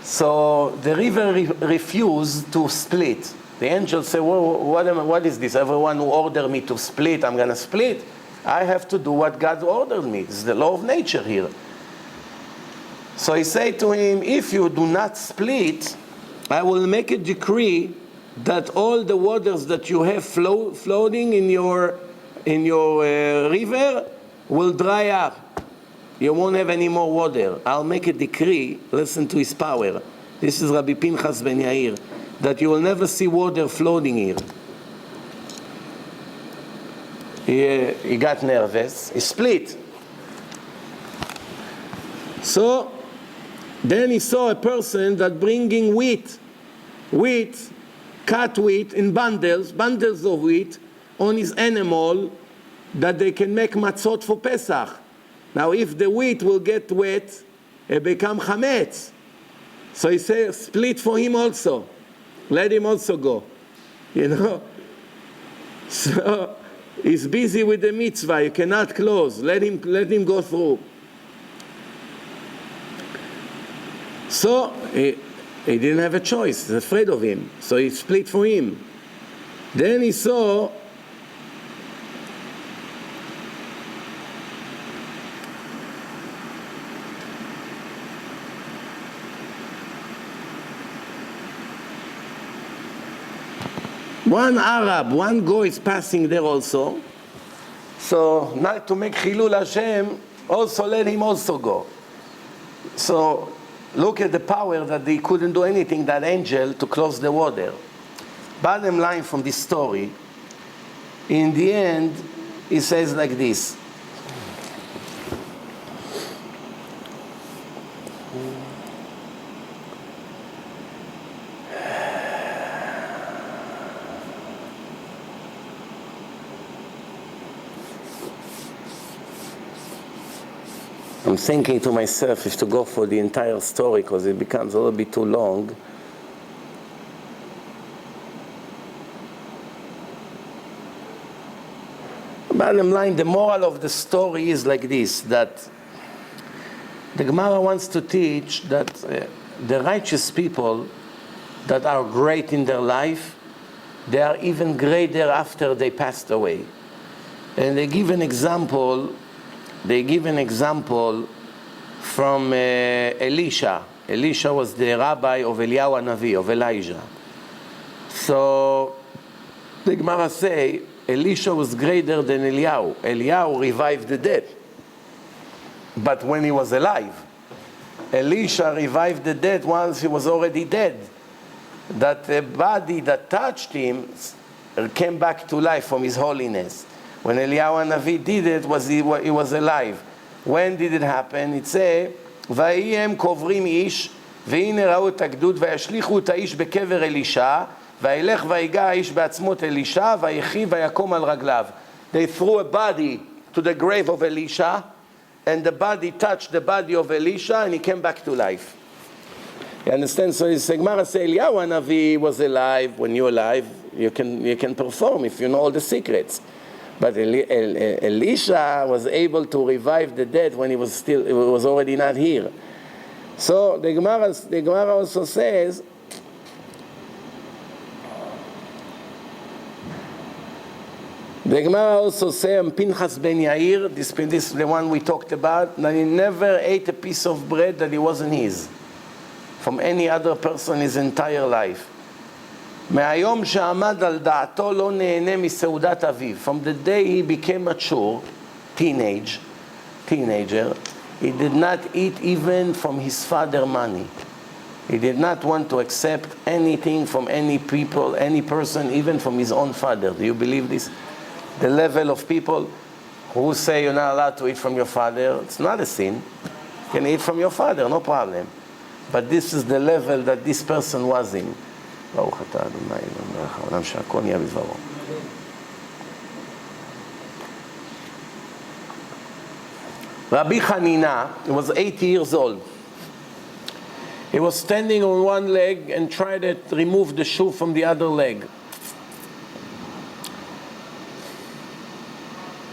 Speaker 1: So the river refused to split. The angel said, well, what is this? Everyone who ordered me to split, I'm going to split. I have to do what God ordered me. It's the law of nature here. So he said to him, if you do not split, I will make a decree that all the waters that you have floating in your river will dry up. You won't have any more water. I'll make a decree, listen to his power. This is Rabbi Pinchas ben Yair, that you will never see water floating here. He got nervous. He split. So then he saw a person that bringing wheat, cut wheat in bundles of wheat on his animal, that they can make matzot for Pesach. Now if the wheat will get wet, it become chametz. So he said, split for him also. Let him also go. You know? So he's busy with the mitzvah. You cannot close. Let him go through. So he didn't have a choice. He's afraid of him. So he split for him. Then he saw one Arab, one Goy is passing there also. So not to make Chilul Hashem, also let him also go. So look at the power that they couldn't do anything, that angel, to close the water. Bottom line from this story, in the end, he says like this. I'm thinking to myself if to go for the entire story because it becomes a little bit too long. Bottom line, the moral of the story is like this, that the Gemara wants to teach that the righteous people that are great in their life, they are even greater after they passed away. And they give an example from Elisha. Elisha was the rabbi of Eliyahu Hanavi, of Elijah. So the Gemara say Elisha was greater than Eliyahu. Eliyahu revived the dead, but when he was alive. Elisha revived the dead once he was already dead. That the body that touched him came back to life from his holiness. When Eliyahu Hanavi did it, he was alive. When did it happen? It says, ויהי הם קוברים איש, והנה ראו את הגדוד, וישליכו את האיש בקבר אלישע, וילך ויגע האיש בעצמות אלישע, ויחי ויקום על רגליו. They threw a body to the grave of Elisha, and the body touched the body of Elisha, and he came back to life. You understand? So the Gemara says, Eliyahu Hanavi was alive. When you're alive, you can perform if you know all the secrets. But Elisha was able to revive the dead when he was already not here. So the Gemara also says The Gemara also says, Pinchas ben Yair, this is the one we talked about, that he never ate a piece of bread that it wasn't his, from any other person his entire life. מהיום שעמד על דעתו לא נהנה מסעודת אביו. From the day he became mature, teenager, he did not eat even from his father's money. He did not want to accept anything from any people, any person, even from his own father. Do you believe this? The level of people who say you're not allowed to eat from your father, it's not a sin. You can eat from your father, no problem. But this is the level that this person was in. ברוך אתה אדוני אלוהינו מלך העולם שהכל נהיה בדברו. Rabbi Hanina was 80 years old. He was standing on one leg and tried to remove the shoe from the other leg.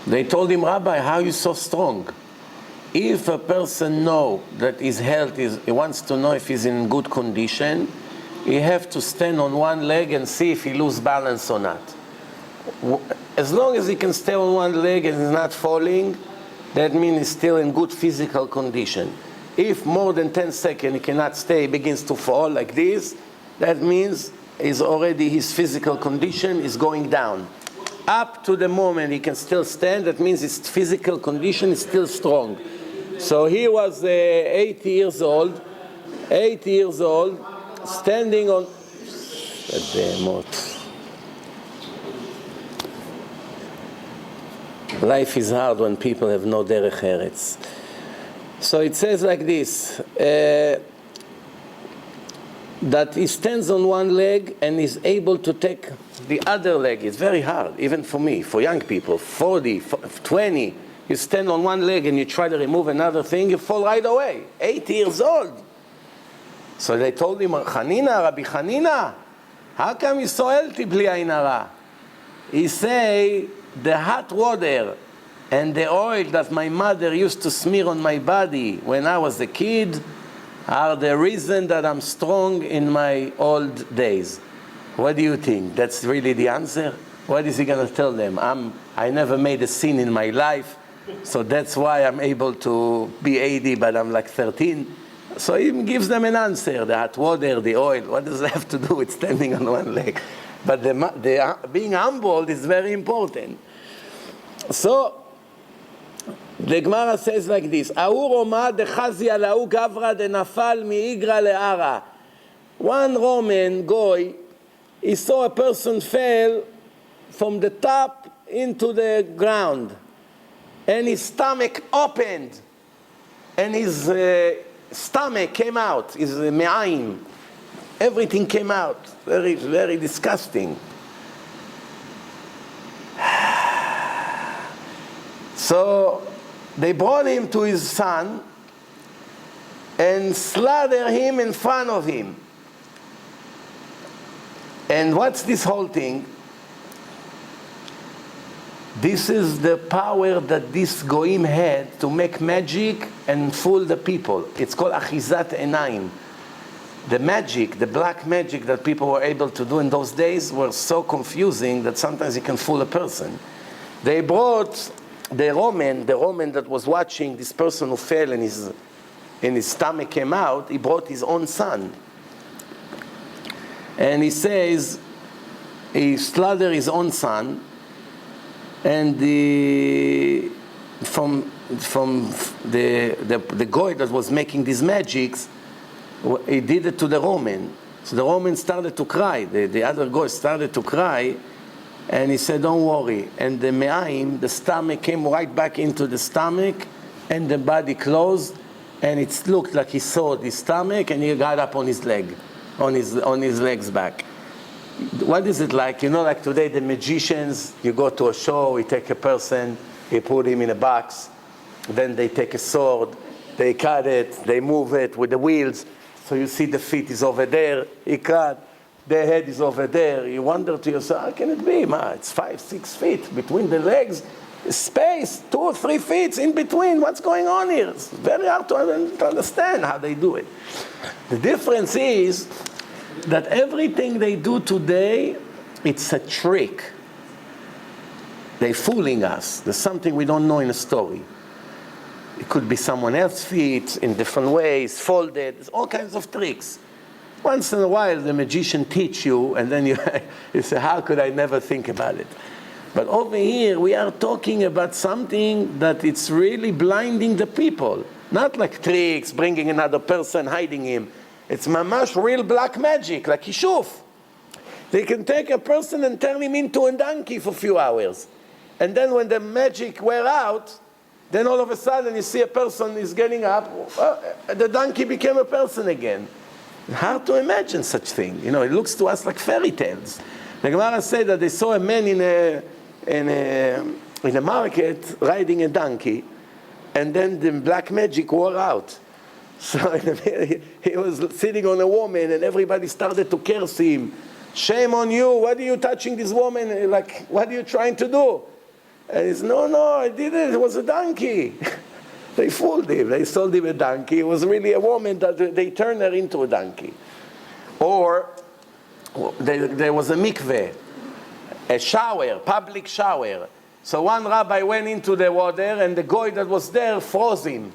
Speaker 1: They told him, Rabbi, how are you so strong? If a person knows that his health he wants to know if he's in good condition, he have to stand on one leg and see if he lose balance or not. As long as he can stay on one leg and is not falling, that means he's still in good physical condition. If more than 10 seconds he cannot stay, he begins to fall like this, that means his physical condition is going down. Up to the moment he can still stand, that means his physical condition is still strong. So he was 80 years old, standing on... Life is hard when people have no derech eretz. So it says like this, that he stands on one leg and is able to take the other leg. It's very hard, even for me, for young people, 40, 20. You stand on one leg and you try to remove another thing, you fall right away. 80 years old. So they told him, Rabbi Hanina, how come you so healthy bli ayin hara? He say, the hot water and the oil that my mother used to smear on my body when I was a kid are the reason that I'm strong in my old days. What do you think? That's really the answer? What is he going to tell them? I never made a sin in my life, so that's why I'm able to be 80, but I'm like 13. So he gives them an answer. The hot water, the oil, what does that have to do with standing on one leg? But the being humbled is very important. So, the Gemara says like this, one Roman goy, he saw a person fell from the top into the ground, and his stomach opened, and his stomach came out, his me'aim, everything came out. Very, very disgusting. So they brought him to his son and slaughtered him in front of him. And what's this whole thing? This is the power that this goyim had to make magic and fool the people. It's called achizat enaim. The magic, the black magic that people were able to do in those days were so confusing that sometimes it can fool a person. They brought the Roman that was watching this person who fell and his stomach came out, he brought his own son. And he says, he slaughtered his own son, and from the guy that was making these magics, he did it to the Roman. So the Roman started to cry. The other guy started to cry, and he said, don't worry. And the me'aim, the stomach, came right back into the stomach, and the body closed, and it looked like he saw the stomach, and he got up on his leg, on his legs back. What is it like? You know, like today, the magicians, you go to a show, you take a person, you put him in a box, then they take a sword, they cut it, they move it with the wheels, so you see the feet is over there, he cut, the head is over there. You wonder to yourself, how can it be? It's 5-6 feet between the legs, space, 2 or 3 feet in between. What's going on here? It's very hard to understand how they do it. The difference is that everything they do today, it's a trick. They're fooling us. There's something we don't know in a story. It could be someone else's feet in different ways, folded. There's all kinds of tricks. Once in a while, the magician teach you, and then you say, how could I never think about it? But over here, we are talking about something that it's really blinding the people. Not like tricks, bringing another person, hiding him. It's mamash real black magic, like Yosef. They can take a person and turn him into a donkey for a few hours. And then when the magic wear out, then all of a sudden you see a person is getting up, the donkey became a person again. Hard to imagine such thing. You know, it looks to us like fairy tales. The Gemara said that they saw a man in a market riding a donkey, and then the black magic wore out. So he was sitting on a woman, and everybody started to curse him. Shame on you, what are you touching this woman? Like, what are you trying to do? And he said, no, I didn't, it was a donkey. They fooled him, they sold him a donkey. It was really a woman that they turned her into a donkey. Or there was a mikveh, a shower, public shower. So one rabbi went into the water, and the guy that was there froze him.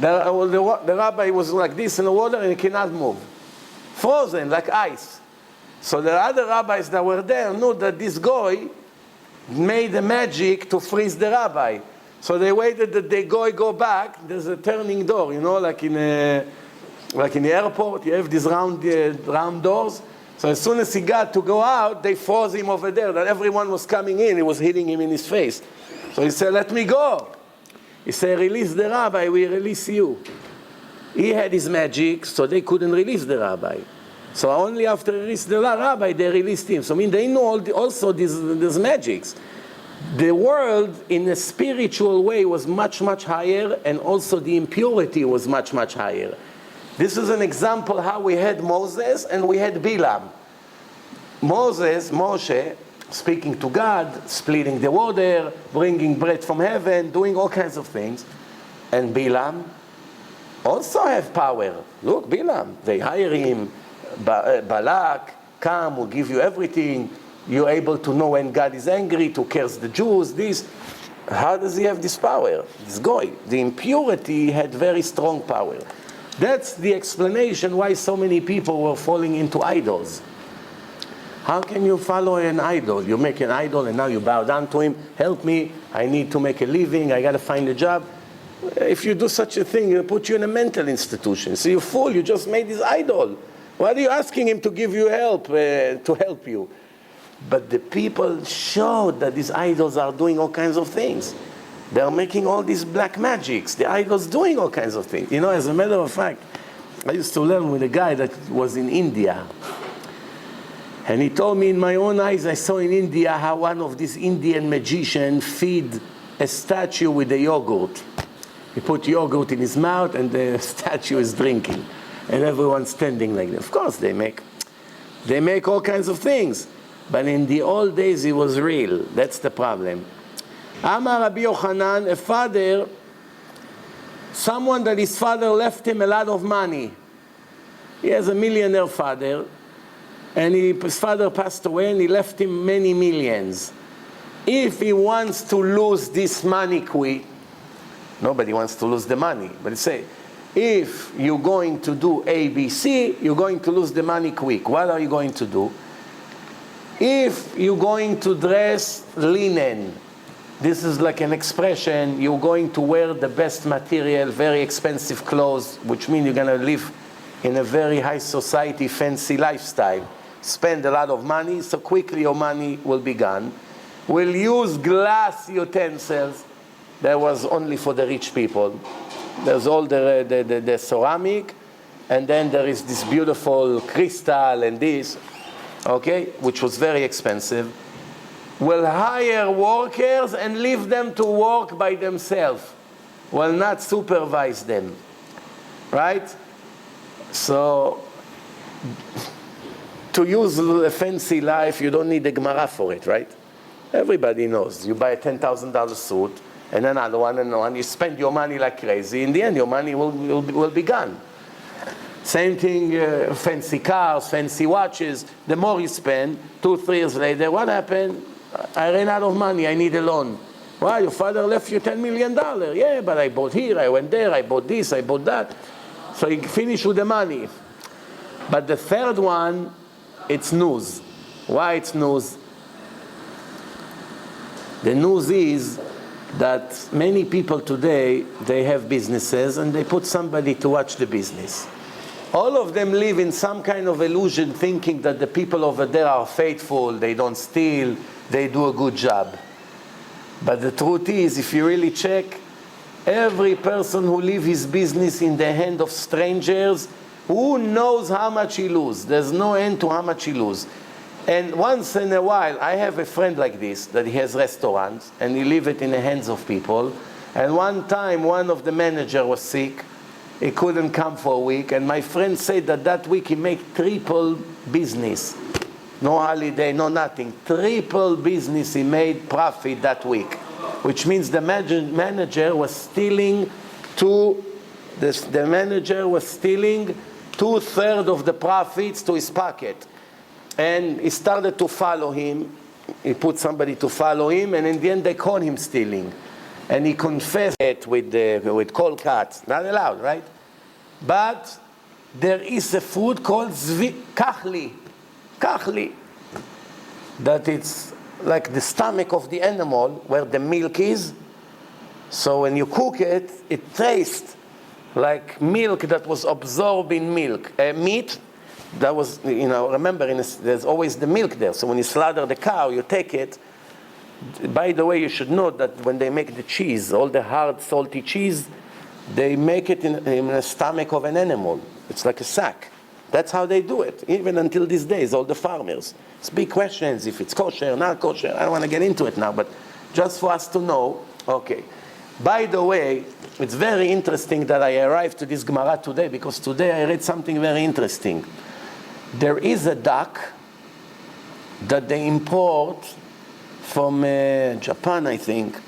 Speaker 1: The rabbi was like this in the water, and he cannot move. Frozen, like ice. So the other rabbis that were there knew that this guy made the magic to freeze the rabbi. So they waited that the guy go back. There's a turning door, you know, like in the airport, you have these round doors. So as soon as he got to go out, they froze him over there. That everyone was coming in, it was hitting him in his face. So he said, let me go. He said, release the rabbi, we release you. He had his magic, so they couldn't release the rabbi. So only after they released the rabbi, they released him. So I mean, they know also these magics. The world, in a spiritual way, was much, much higher, and also the impurity was much, much higher. This is an example how we had Moses and we had Bilam. Moshe, speaking to God, splitting the water, bringing bread from heaven, doing all kinds of things. And Bilam also have power. Look, Bilam, they hire him. Balak, come, we'll give you everything. You're able to know when God is angry, to curse the Jews, this. How does he have this power? This guy. The impurity had very strong power. That's the explanation why so many people were falling into idols. How can you follow an idol? You make an idol and now you bow down to him. Help me, I need to make a living, I got to find a job. If you do such a thing, it'll put you in a mental institution. So you fool, you just made this idol. Why are you asking him to give you help, to help you? But the people showed that these idols are doing all kinds of things. They are making all these black magics. The idols doing all kinds of things. You know, as a matter of fact, I used to learn with a guy that was in India. And he told me, in my own eyes, I saw in India how one of these Indian magicians feed a statue with a yogurt. He put yogurt in his mouth and the statue is drinking. And everyone's standing like that. Of course, they make all kinds of things. But in the old days, it was real. That's the problem. Amar Rabbi Yochanan, a father, someone that his father left him a lot of money. He has a millionaire father, and his father passed away, and he left him many millions. If he wants to lose this money quick, nobody wants to lose the money, but he say, if you're going to do A, B, C, you're going to lose the money quick. What are you going to do? If you're going to dress linen, this is like an expression, you're going to wear the best material, very expensive clothes, which means you're going to live in a very high society, fancy lifestyle. Spend a lot of money, so quickly your money will be gone. We'll use glass utensils. That was only for the rich people. There's all the ceramic, and then there is this beautiful crystal and this, okay, which was very expensive. Will hire workers and leave them to work by themselves. Will not supervise them, right? So, to use a fancy life, you don't need a Gemara for it, right? Everybody knows. You buy a $10,000 suit, and another one, you spend your money like crazy. In the end, your money will be gone. Same thing, fancy cars, fancy watches. The more you spend, 2-3 years later, what happened? I ran out of money, I need a loan. Why? Your father left you $10 million. Yeah, but I bought here, I went there, I bought this, I bought that. So he finished with the money. But the third one, it's news. Why it's news? The news is that many people today, they have businesses and they put somebody to watch the business. All of them live in some kind of illusion thinking that the people over there are faithful, they don't steal, they do a good job. But the truth is, if you really check, every person who leaves his business in the hand of strangers, who knows how much he loses? There's no end to how much he loses. And once in a while, I have a friend like this, that he has restaurants, and he leaves it in the hands of people. And one time, one of the managers was sick. He couldn't come for a week. And my friend said that that week he made triple business. No holiday, no nothing. Triple business he made profit that week. Which means the manager was stealing the manager was stealing 2/3 of the profits to his pocket. And he started to follow him. He put somebody to follow him, and in the end they caught him stealing. And he confessed it with cold cuts. Not allowed, right? But there is a food called kachli. Kachli. That it's like the stomach of the animal where the milk is. So when you cook it, it tastes like milk that was absorbed in meat. That was, remember, there's always the milk there. So when you slaughter the cow, you take it. By the way, you should know that when they make the cheese, all the hard, salty cheese, they make it in the stomach of an animal. It's like a sack. That's how they do it, even until these days, all the farmers. It's big questions if it's kosher, not kosher. I don't want to get into it now, but just for us to know, okay. By the way, it's very interesting that I arrived to this Gemara today, because today I read something very interesting. There is a duck that they import from Japan, I think.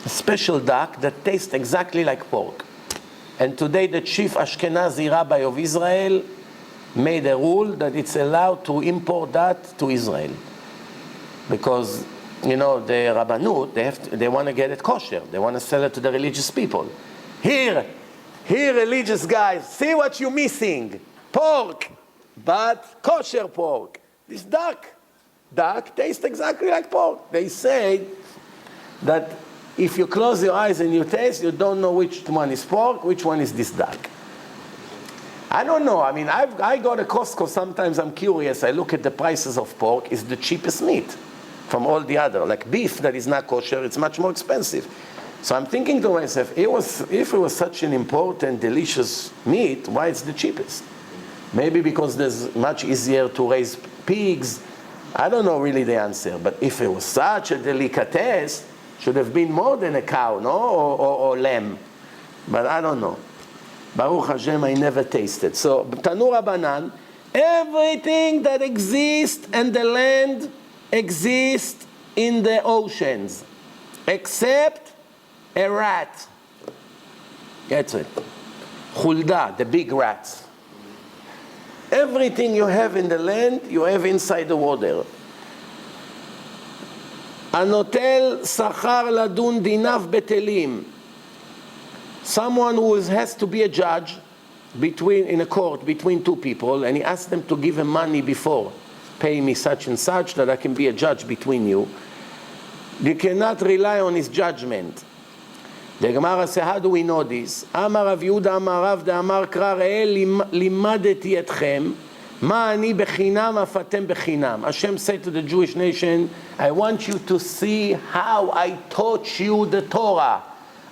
Speaker 1: A special duck that tastes exactly like pork. And today the chief Ashkenazi rabbi of Israel made a rule that it's allowed to import that to Israel. Because, the Rabbanut, they want to get it kosher. They want to sell it to the religious people. Here, religious guys, see what you're missing. Pork, but kosher pork. This duck tastes exactly like pork. They say that if you close your eyes and you taste, you don't know which one is pork, which one is this duck. I don't know. I mean, I go to Costco, sometimes I'm curious. I look at the prices of pork. It's the cheapest meat from all the other. Like beef that is not kosher, it's much more expensive. So I'm thinking to myself, if it was such an important, delicious meat, why it's the cheapest? Maybe because there's much easier to raise pigs. I don't know really the answer. But if it was such a delicatessen, should have been more than a cow, no? Or lamb. But I don't know. Baruch Hashem, I never tasted. So, Tanur Abanan, everything that exists in the land exists in the oceans, except a rat. That's it. Hulda, the big rats. Everything you have in the land, you have inside the water. Anotel sachar ladun dinav betelim. Someone who has to be a judge in a court between two people, and he asks them to give him money before. Pay me such and such that I can be a judge between you. You cannot rely on his judgment. The Gemara says, how do we know this? Amar Rav Yehuda Amar Rav de Amar Kra Re'eh limadeti etchem ma ani bechinam af atem bechinam. Hashem said to the Jewish nation, I want you to see how I taught you the Torah.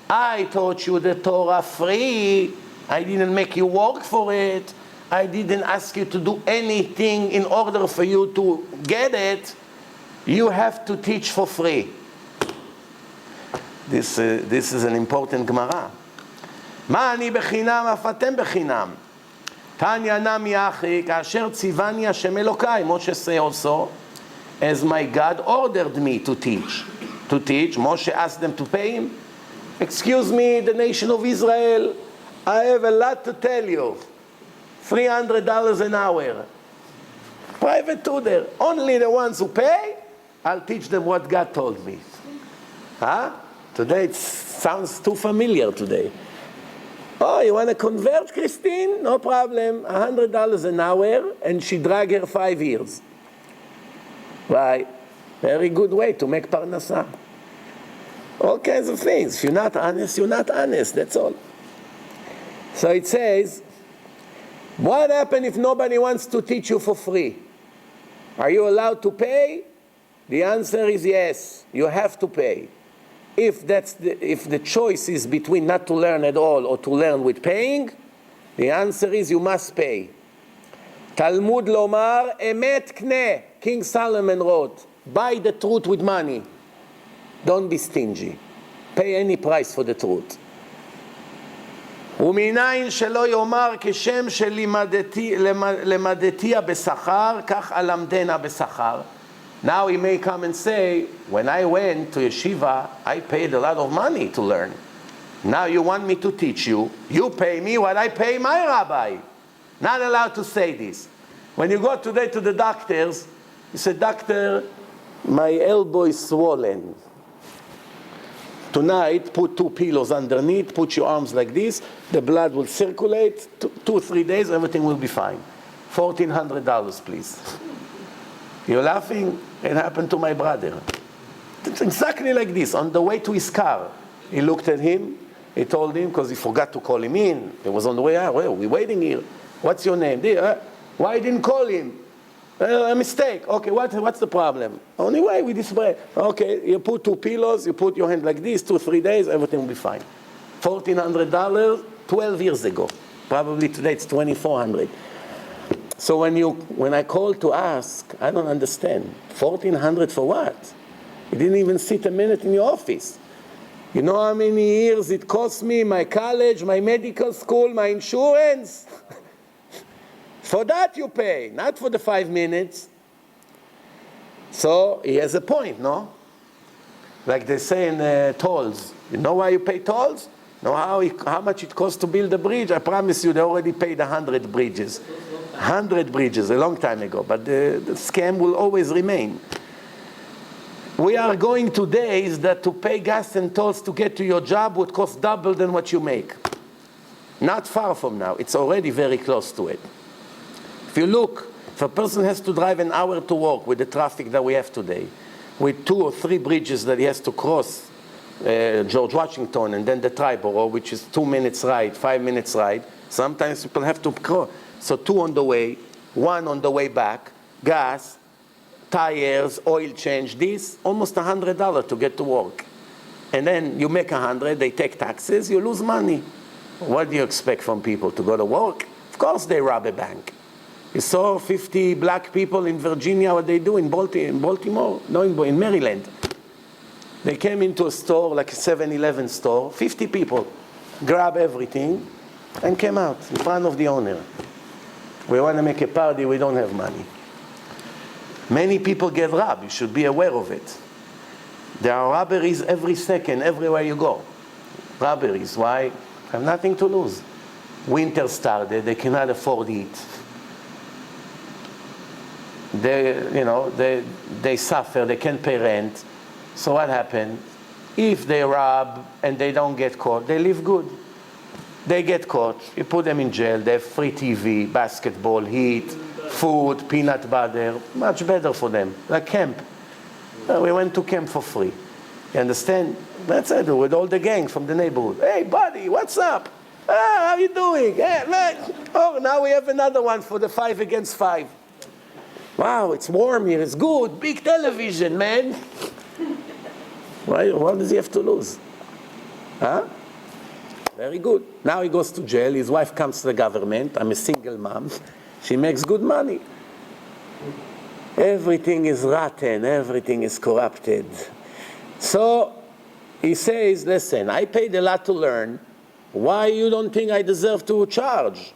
Speaker 1: I taught you the Torah free. I didn't make you work for it. I didn't ask you to do anything in order for you to get it. You have to teach for free. This is an important Gemara. Ma ani bechinam af atem bechinam. Tanya nami achi kasher tzivani Hashem Elokai. Moshe say also, as my God ordered me to teach. Moshe asked them to pay him. Excuse me, the nation of Israel, I have a lot to tell you. $300 an hour. Private tutor. Only the ones who pay I'll teach them what God told me. Huh? Today it sounds too familiar today. Oh, you want to convert, Christine? No problem. $100 an hour, and she drag her 5 years. Right? Very good way to make parnasa. All kinds of things. If you're not honest, you're not honest. That's all. So it says, what happens if nobody wants to teach you for free? Are you allowed to pay? The answer is yes. You have to pay. If the choice is between not to learn at all or to learn with paying, the answer is you must pay. Talmud lomar emet kne. King Solomon wrote, buy the truth with money. Don't be stingy. Pay any price for the truth. ומניין שלא יאמר כשם שלמדתיה בשכר, כך אלמדנה בשכר. Now he may come and say, when I went to yeshiva, I paid a lot of money to learn. Now you want me to teach you. You pay me what I pay my rabbi. Not allowed to say this. When you go today to the doctors, you say, doctor, my elbow is swollen. Tonight, put 2 pillows underneath, put your arms like this, the blood will circulate, 2-3 days, everything will be fine. $1,400, please. You're laughing? It happened to my brother. It's exactly like this. On the way to his car, he looked at him, he told him, because he forgot to call him in. He was on the way out. Well, we're waiting here. What's your name? Why didn't call him? A mistake. Okay, what's the problem? Only way with this way. Okay, you put 2 pillows, you put your hand like this, 2-3 days, everything will be fine. $1,400, 12 years ago. Probably today it's $2,400. So when I called to ask, I don't understand. $1,400 for what? You didn't even sit a minute in your office. You know how many years it cost me, my college, my medical school, my insurance? For that you pay, not for the 5 minutes. So he has a point, no? Like they say in tolls. You know why you pay tolls? Know how much it costs to build a bridge? I promise you they already paid 100 bridges. 100 bridges a long time ago. But the scam will always remain. We are going to days that to pay gas and tolls to get to your job would cost double than what you make. Not far from now. It's already very close to it. If you look, if a person has to drive an hour to work with the traffic that we have today, with 2 or 3 bridges that he has to cross, George Washington and then the Triborough, which is 2 minutes ride, 5 minutes ride, sometimes people have to cross. So 2 on the way, 1 on the way back, gas, tires, oil change, this, almost $100 to get to work. And then you make 100, they take taxes, you lose money. What do you expect from people to go to work? Of course they rob a bank. You saw 50 black people in Virginia, what they do in Baltimore? No, in Maryland. They came into a store, like a 7-Eleven store, 50 people, grab everything, and came out in front of the owner. We want to make a party, we don't have money. Many people get robbed, you should be aware of it. There are robberies every second, everywhere you go. Robberies, why? Have nothing to lose. Winter started, they cannot afford heat. They suffer, they can't pay rent. So what happened? If they rob and they don't get caught, they live good. They get caught, you put them in jail, they have free TV, basketball, heat, food, peanut butter, much better for them, like camp. We went to camp for free. You understand? That's it, with all the gang from the neighborhood. Hey buddy, what's up? How you doing? Hey, oh, now we have another one for the 5 against 5. Wow, it's warm here, it's good, big television, man. Why, what does he have to lose? Huh? Very good. Now he goes to jail, his wife comes to the government, I'm a single mom, she makes good money. Everything is rotten, everything is corrupted. So he says, listen, I paid a lot to learn, why you don't think I deserve to charge?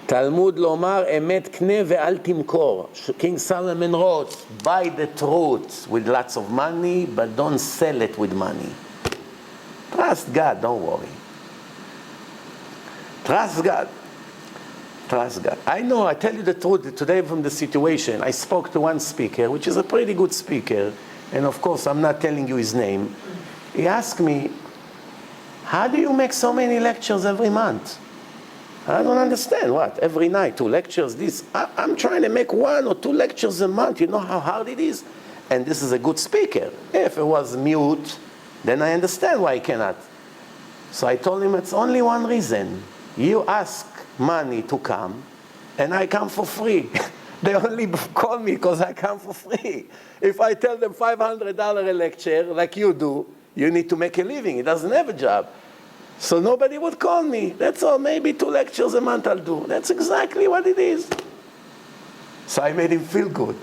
Speaker 1: Talmud lomar emet kne ve'al timkor. King Solomon wrote, buy the truth with lots of money, but don't sell it with money. Trust God, don't worry. Trust God. Trust God. I know, I tell you the truth, today from the situation, I spoke to one speaker, which is a pretty good speaker, and of course I'm not telling you his name. He asked me, how do you make so many lectures every month? I don't understand. What? Every night, 2 lectures, this. I'm trying to make 1 or 2 lectures a month. You know how hard it is? And this is a good speaker. If it was mute, then I understand why he cannot. So I told him it's only one reason. You ask money to come, and I come for free. They only call me because I come for free. If I tell them $500 a lecture, like you do, you need to make a living. He doesn't have a job. So nobody would call me. That's all. Maybe 2 lectures a month I'll do. That's exactly what it is. So I made him feel good.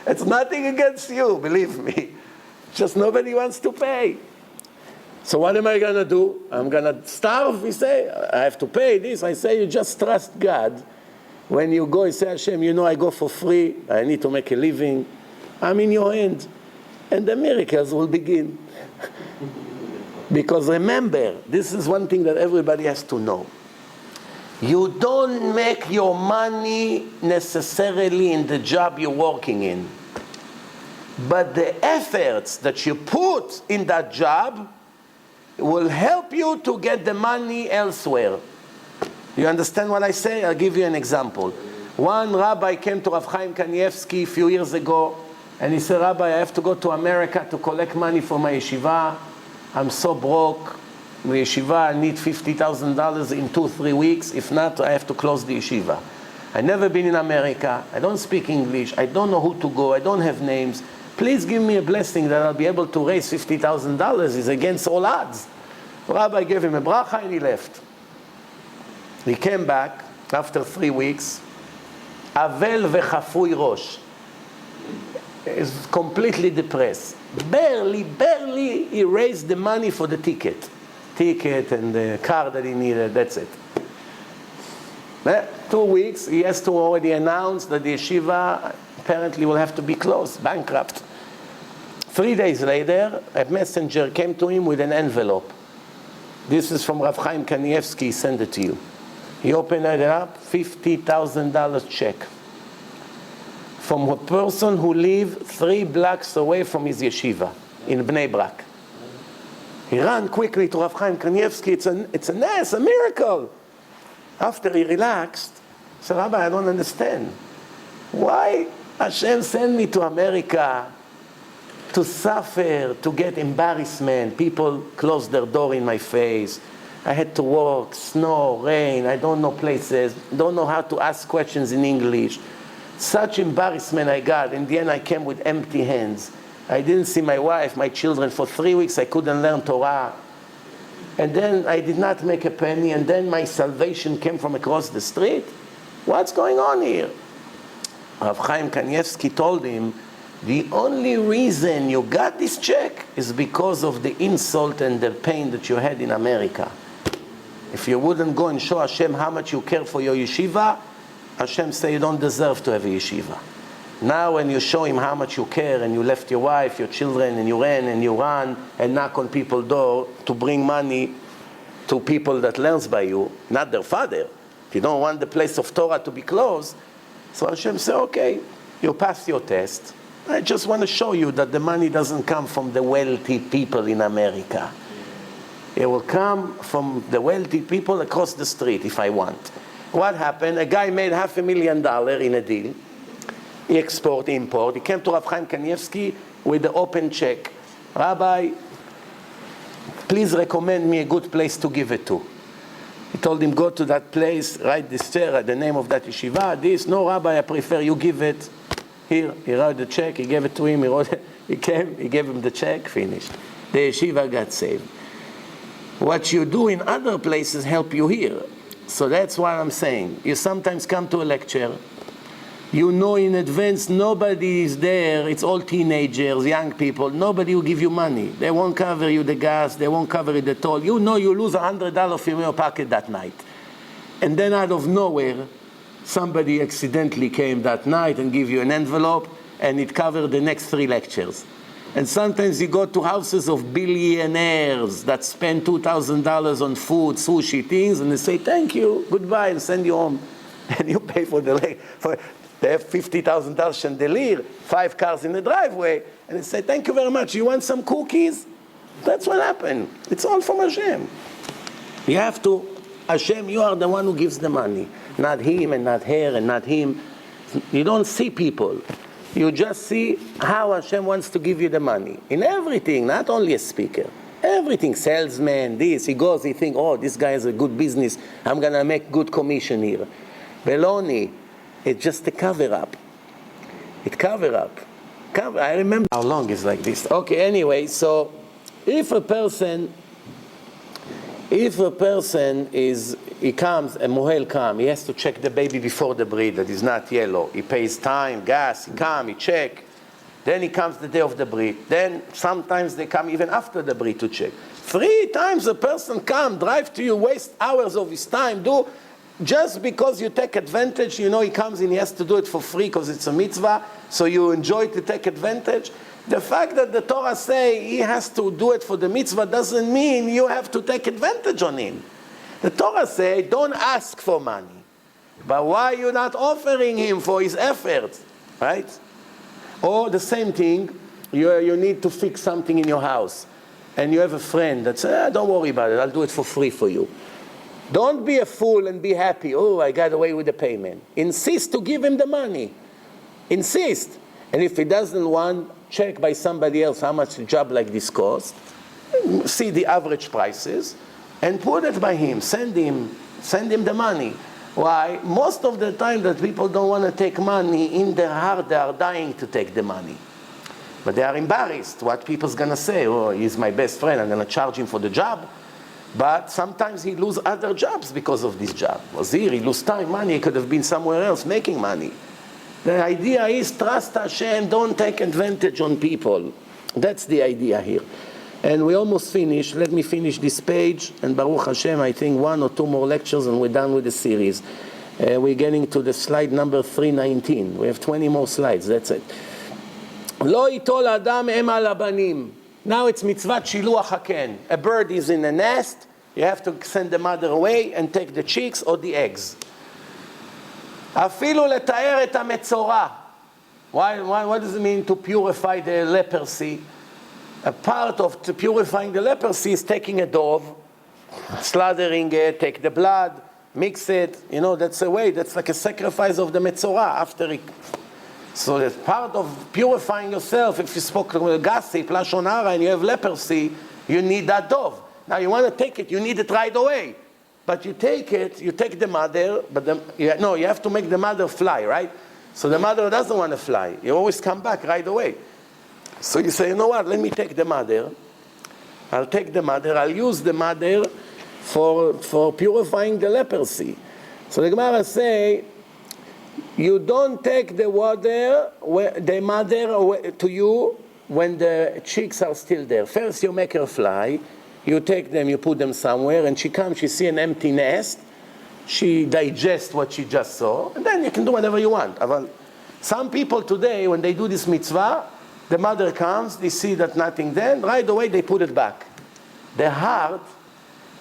Speaker 1: It's nothing against you, believe me. Just nobody wants to pay. So what am I going to do? I'm going to starve, we say. I have to pay this. I say, you just trust God. When you go, you say, Hashem, you know I go for free. I need to make a living. I'm in your hand. And the miracles will begin. Because remember, this is one thing that everybody has to know. You don't make your money necessarily in the job you're working in. But the efforts that you put in that job will help you to get the money elsewhere. You understand what I say? I'll give you an example. One rabbi came to Rav Chaim Kanievsky a few years ago, and he said, Rabbi, I have to go to America to collect money for my yeshiva. I'm so broke. The yeshiva, I need $50,000 in 2-3 weeks. If not, I have to close the yeshiva. I've never been in America. I don't speak English. I don't know who to go. I don't have names. Please give me a blessing that I'll be able to raise $50,000. It's against all odds. Rabbi gave him a bracha and he left. He came back after 3 weeks. Avel vechafui rosh. He's completely depressed. Barely he raised the money for the ticket and the car that he needed. That's it. 2 weeks, he has to already announce that the yeshiva apparently will have to be closed, bankrupt. 3 days later, a messenger came to him with an envelope. This is from Rav Chaim Kanievsky, he sent it to you. He opened it up, $50,000 check. From a person who lived 3 blocks away from his yeshiva in Bnei Brak. He ran quickly to Rav Chaim Kanievsky. It's a miracle. After he relaxed, he said, Rabbi, I don't understand. Why Hashem sent me to America to suffer, to get embarrassment? People closed their door in my face. I had to walk, snow, rain. I don't know places. Don't know how to ask questions in English. Such embarrassment I got. In the end, I came with empty hands. I didn't see my wife, my children. For 3 weeks, I couldn't learn Torah. And then I did not make a penny. And then my salvation came from across the street. What's going on here? Rav Chaim Kanievsky told him, the only reason you got this check is because of the insult and the pain that you had in America. If you wouldn't go and show Hashem how much you care for your yeshiva, Hashem say you don't deserve to have a yeshiva. Now when you show him how much you care and you left your wife, your children, and you ran and knock on people's door to bring money to people that learns by you, not their father. If you don't want the place of Torah to be closed, so Hashem say, okay, you pass your test. I just want to show you that the money doesn't come from the wealthy people in America. It will come from the wealthy people across the street if I want. What happened? A guy made $500,000 in a deal. He export, import. He came to Rav Chaim Kanievsky with the open check. Rabbi, please recommend me a good place to give it to. He told him, go to that place, write this there, the name of that yeshiva, this. No, Rabbi, I prefer you give it. Here, he wrote the check, he gave it to him, he came, he gave him the check, finished. The yeshiva got saved. What you do in other places help you here. So that's what I'm saying. You sometimes come to a lecture, you know in advance nobody is there, it's all teenagers, young people, nobody will give you money. They won't cover you the gas, they won't cover you the toll. You know you lose $100 from your pocket that night. And then out of nowhere, somebody accidentally came that night and gave you an envelope and it covered the next 3 lectures. And sometimes you go to houses of billionaires that spend $2,000 on food, sushi, things, and they say, thank you, goodbye, and send you home. and you pay for they have $50,000 chandelier, 5 cars in the driveway, and they say, thank you very much, you want some cookies? That's what happened. It's all from Hashem. You have to, Hashem, you are the one who gives the money. Not him and not her and not him. You don't see people. You just see how Hashem wants to give you the money. In everything, not only a speaker. Everything, salesman, this, he goes, he thinks, oh, this guy has a good business, I'm going to make good commission here. Baloney, it's just a cover-up. It cover-up. I remember how long it's like this. Okay, anyway, so if a person is, he comes, a mohel comes, he has to check the baby before the breed that is not yellow. He pays time, gas, he comes, he check. Then he comes the day of the breed. Then sometimes they come even after the breed to check. 3 times a person come, drive to you, waste hours of his time, just because you take advantage, he comes and he has to do it for free because it's a mitzvah, so you enjoy to take advantage. The fact that the Torah say he has to do it for the mitzvah doesn't mean you have to take advantage on him. The Torah say, don't ask for money. But why are you not offering him for his efforts? Right? Or the same thing, you need to fix something in your house. And you have a friend that says, don't worry about it, I'll do it for free for you. Don't be a fool and be happy. Oh, I got away with the payment. Insist to give him the money. Insist. And if he doesn't want, check by somebody else how much a job like this costs. See the average prices and put it by him. Send him the money. Why? Most of the time that people don't want to take money, in their heart they are dying to take the money. But they are embarrassed. What people's going to say? Oh, he's my best friend, I'm going to charge him for the job. But sometimes he lose other jobs because of this job. He lose time, money, he could have been somewhere else making money. The idea is trust Hashem, don't take advantage on people. That's the idea here. And we almost finished. Let me finish this page. And Baruch Hashem, I think 1 or 2 more lectures and we're done with the series. We're getting to the slide number 319. We have 20 more slides, that's it. Lo yitol adam em al abanim. Now it's mitzvat shiluach haken. A bird is in a nest. You have to send the mother away and take the chicks or the eggs. Afilu letaer et hametzora. What does it mean to purify the leprosy? A part of purifying the leprosy is taking a dove, slaughtering it, take the blood, mix it. That's a way. That's like a sacrifice of the metzora after it. So that's part of purifying yourself. If you spoke to a gossip, lashon hara, and you have leprosy, you need that dove. Now you want to take it, you need it right away. But you take it, you take the mother, but you have to make the mother fly, right? So the mother doesn't want to fly. You always come back right away. So you say, you know what, let me take the mother. I'll take the mother, I'll use the mother for purifying the leprosy. So the Gemara say, you don't take the mother away to you when the chicks are still there. First you make her fly, you take them, you put them somewhere, and she comes, she sees an empty nest, she digests what she just saw, and then you can do whatever you want. Some people today, when they do this mitzvah, the mother comes, they see that nothing there, right away they put it back. The heart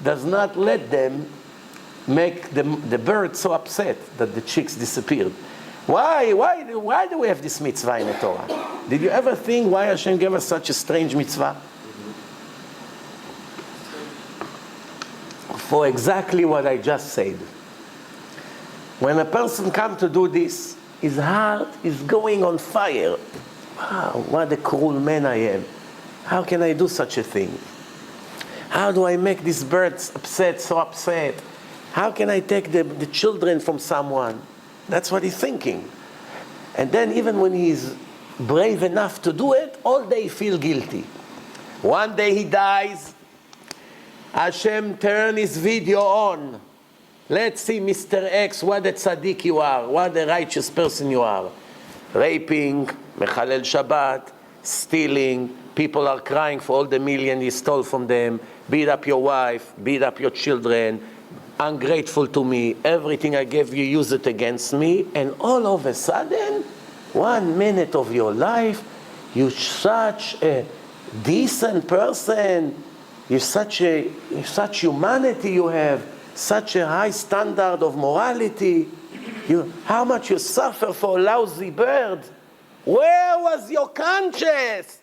Speaker 1: does not let them make the bird so upset that the chicks disappeared. Why do we have this mitzvah in the Torah? Did you ever think why Hashem gave us such a strange mitzvah? For exactly what I just said. When a person comes to do this, his heart is going on fire. Wow, what a cruel man I am. How can I do such a thing? How do I make these birds so upset? How can I take the children from someone? That's what he's thinking. And then even when he's brave enough to do it, all day he feels guilty. One day he dies, Hashem turn his video on. Let's see, Mr. X, what a tzaddik you are, what a righteous person you are. Raping, mechalel Shabbat, stealing, people are crying for all the million he stole from them, beat up your wife, beat up your children, ungrateful to me, everything I gave you, use it against me, and all of a sudden, 1 minute of your life, you're such a decent person, you're such humanity you have, such a high standard of morality. How much you suffer for a lousy bird? Where was your conscience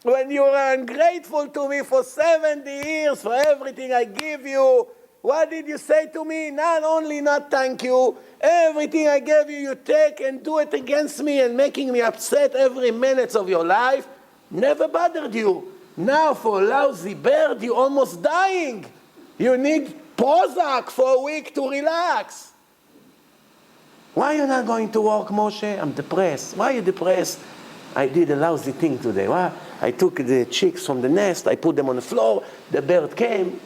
Speaker 1: when you were ungrateful to me for 70 years for everything I give you? What did you say to me? Not only not thank you, everything I gave you, you take and do it against me and making me upset every minute of your life. Never bothered you. Now for a lousy bird, you're almost dying. You need Prozac for a week to relax. Why are you not going to work, Moshe? I'm depressed. Why are you depressed? I did a lousy thing today. Why? I took the chicks from the nest, I put them on the floor, the bird came.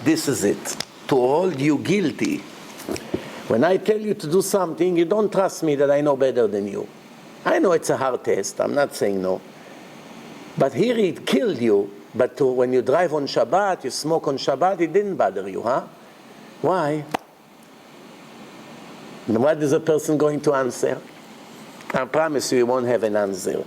Speaker 1: This is it, to hold you guilty. When I tell you to do something, you don't trust me that I know better than you. I know it's a hard test, I'm not saying no. But here it killed you, but when you drive on Shabbat, you smoke on Shabbat, it didn't bother you, huh? Why? And what is a person going to answer? I promise you, you won't have an answer.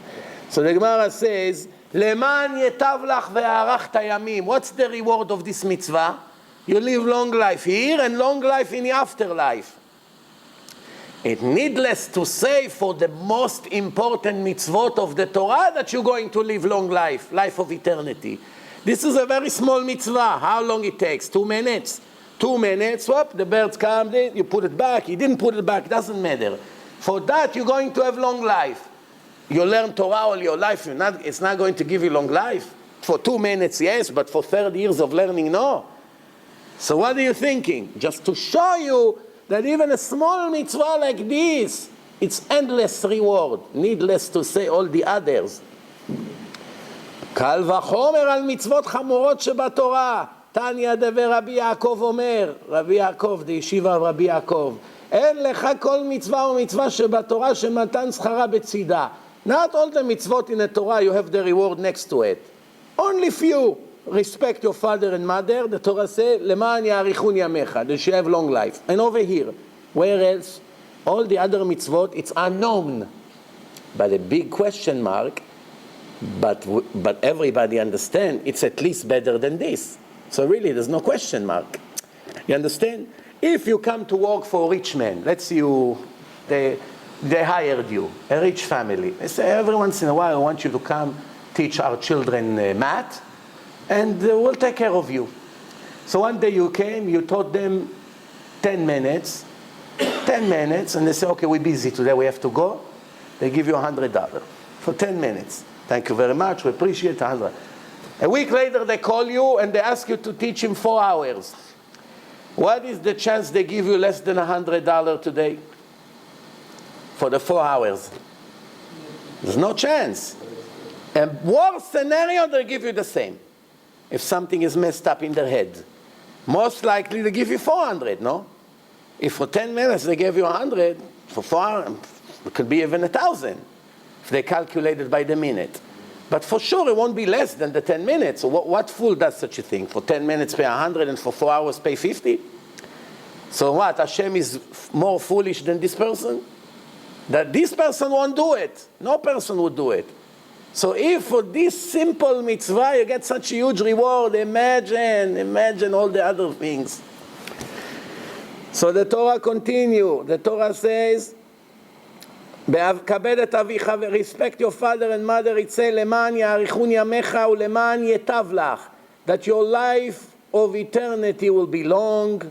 Speaker 1: So the Gemara says, Leman yetav lach ve'arachta yamim. What's the reward of this mitzvah? You live long life here and long life in the afterlife. It's needless to say for the most important mitzvot of the Torah that you're going to live long life, life of eternity. This is a very small mitzvah. How long it takes? 2 minutes. 2 minutes, whoop, the birds come, you put it back, you didn't put it back, doesn't matter. For that, you're going to have long life. You learn Torah all your life, it's not going to give you long life. For 2 minutes, yes, but for 30 years of learning, no. So what are you thinking? Just to show you that even a small mitzvah like this, it's endless reward. Needless to say all the others. קל וחומר על מצוות חמורות שבתורה. תניא דבר רבי יעקב אומר, רבי יעקב, דישיבה רבי יעקב, אין לך כל מצווה ומצווה שבתורה שמתן שכרה בצידה. Not all the mitzvot in the Torah you have the reward next to it. Only few. Respect your father and mother. The Torah says, למען יאריכון ימיך, that you have long life. And over here, where else? All the other mitzvot, it's unknown. But a big question mark, but everybody understand, it's at least better than this. So really, there's no question mark. You understand? If you come to work for a rich man, let's say they hired you, a rich family. They say, every once in a while, I want you to come teach our children math, and we'll take care of you. So one day you came, you taught them 10 minutes, and they say, okay, we're busy today, we have to go. They give you $100 for 10 minutes. Thank you very much, we appreciate $100. A week later, they call you and they ask you to teach him 4 hours. What is the chance they give you less than $100 today for the 4 hours? There's no chance. A worse scenario, they'll give you the same. If something is messed up in their head, most likely they give you 400, no? If for 10 minutes they gave you 100, for 4 hours, it could be even 1,000 if they calculate it by the minute. But for sure, it won't be less than the 10 minutes. So what fool does such a thing? For 10 minutes pay 100 and for 4 hours pay 50? So what, Hashem is more foolish than this person? That this person won't do it. No person would do it. So if for this simple mitzvah you get such a huge reward, imagine all the other things. So the Torah continues. The Torah says, כבד את אביך ורespect your father and mother, יצא למען יאריכון ימיך ולמען יטב לך, that your life of eternity will be long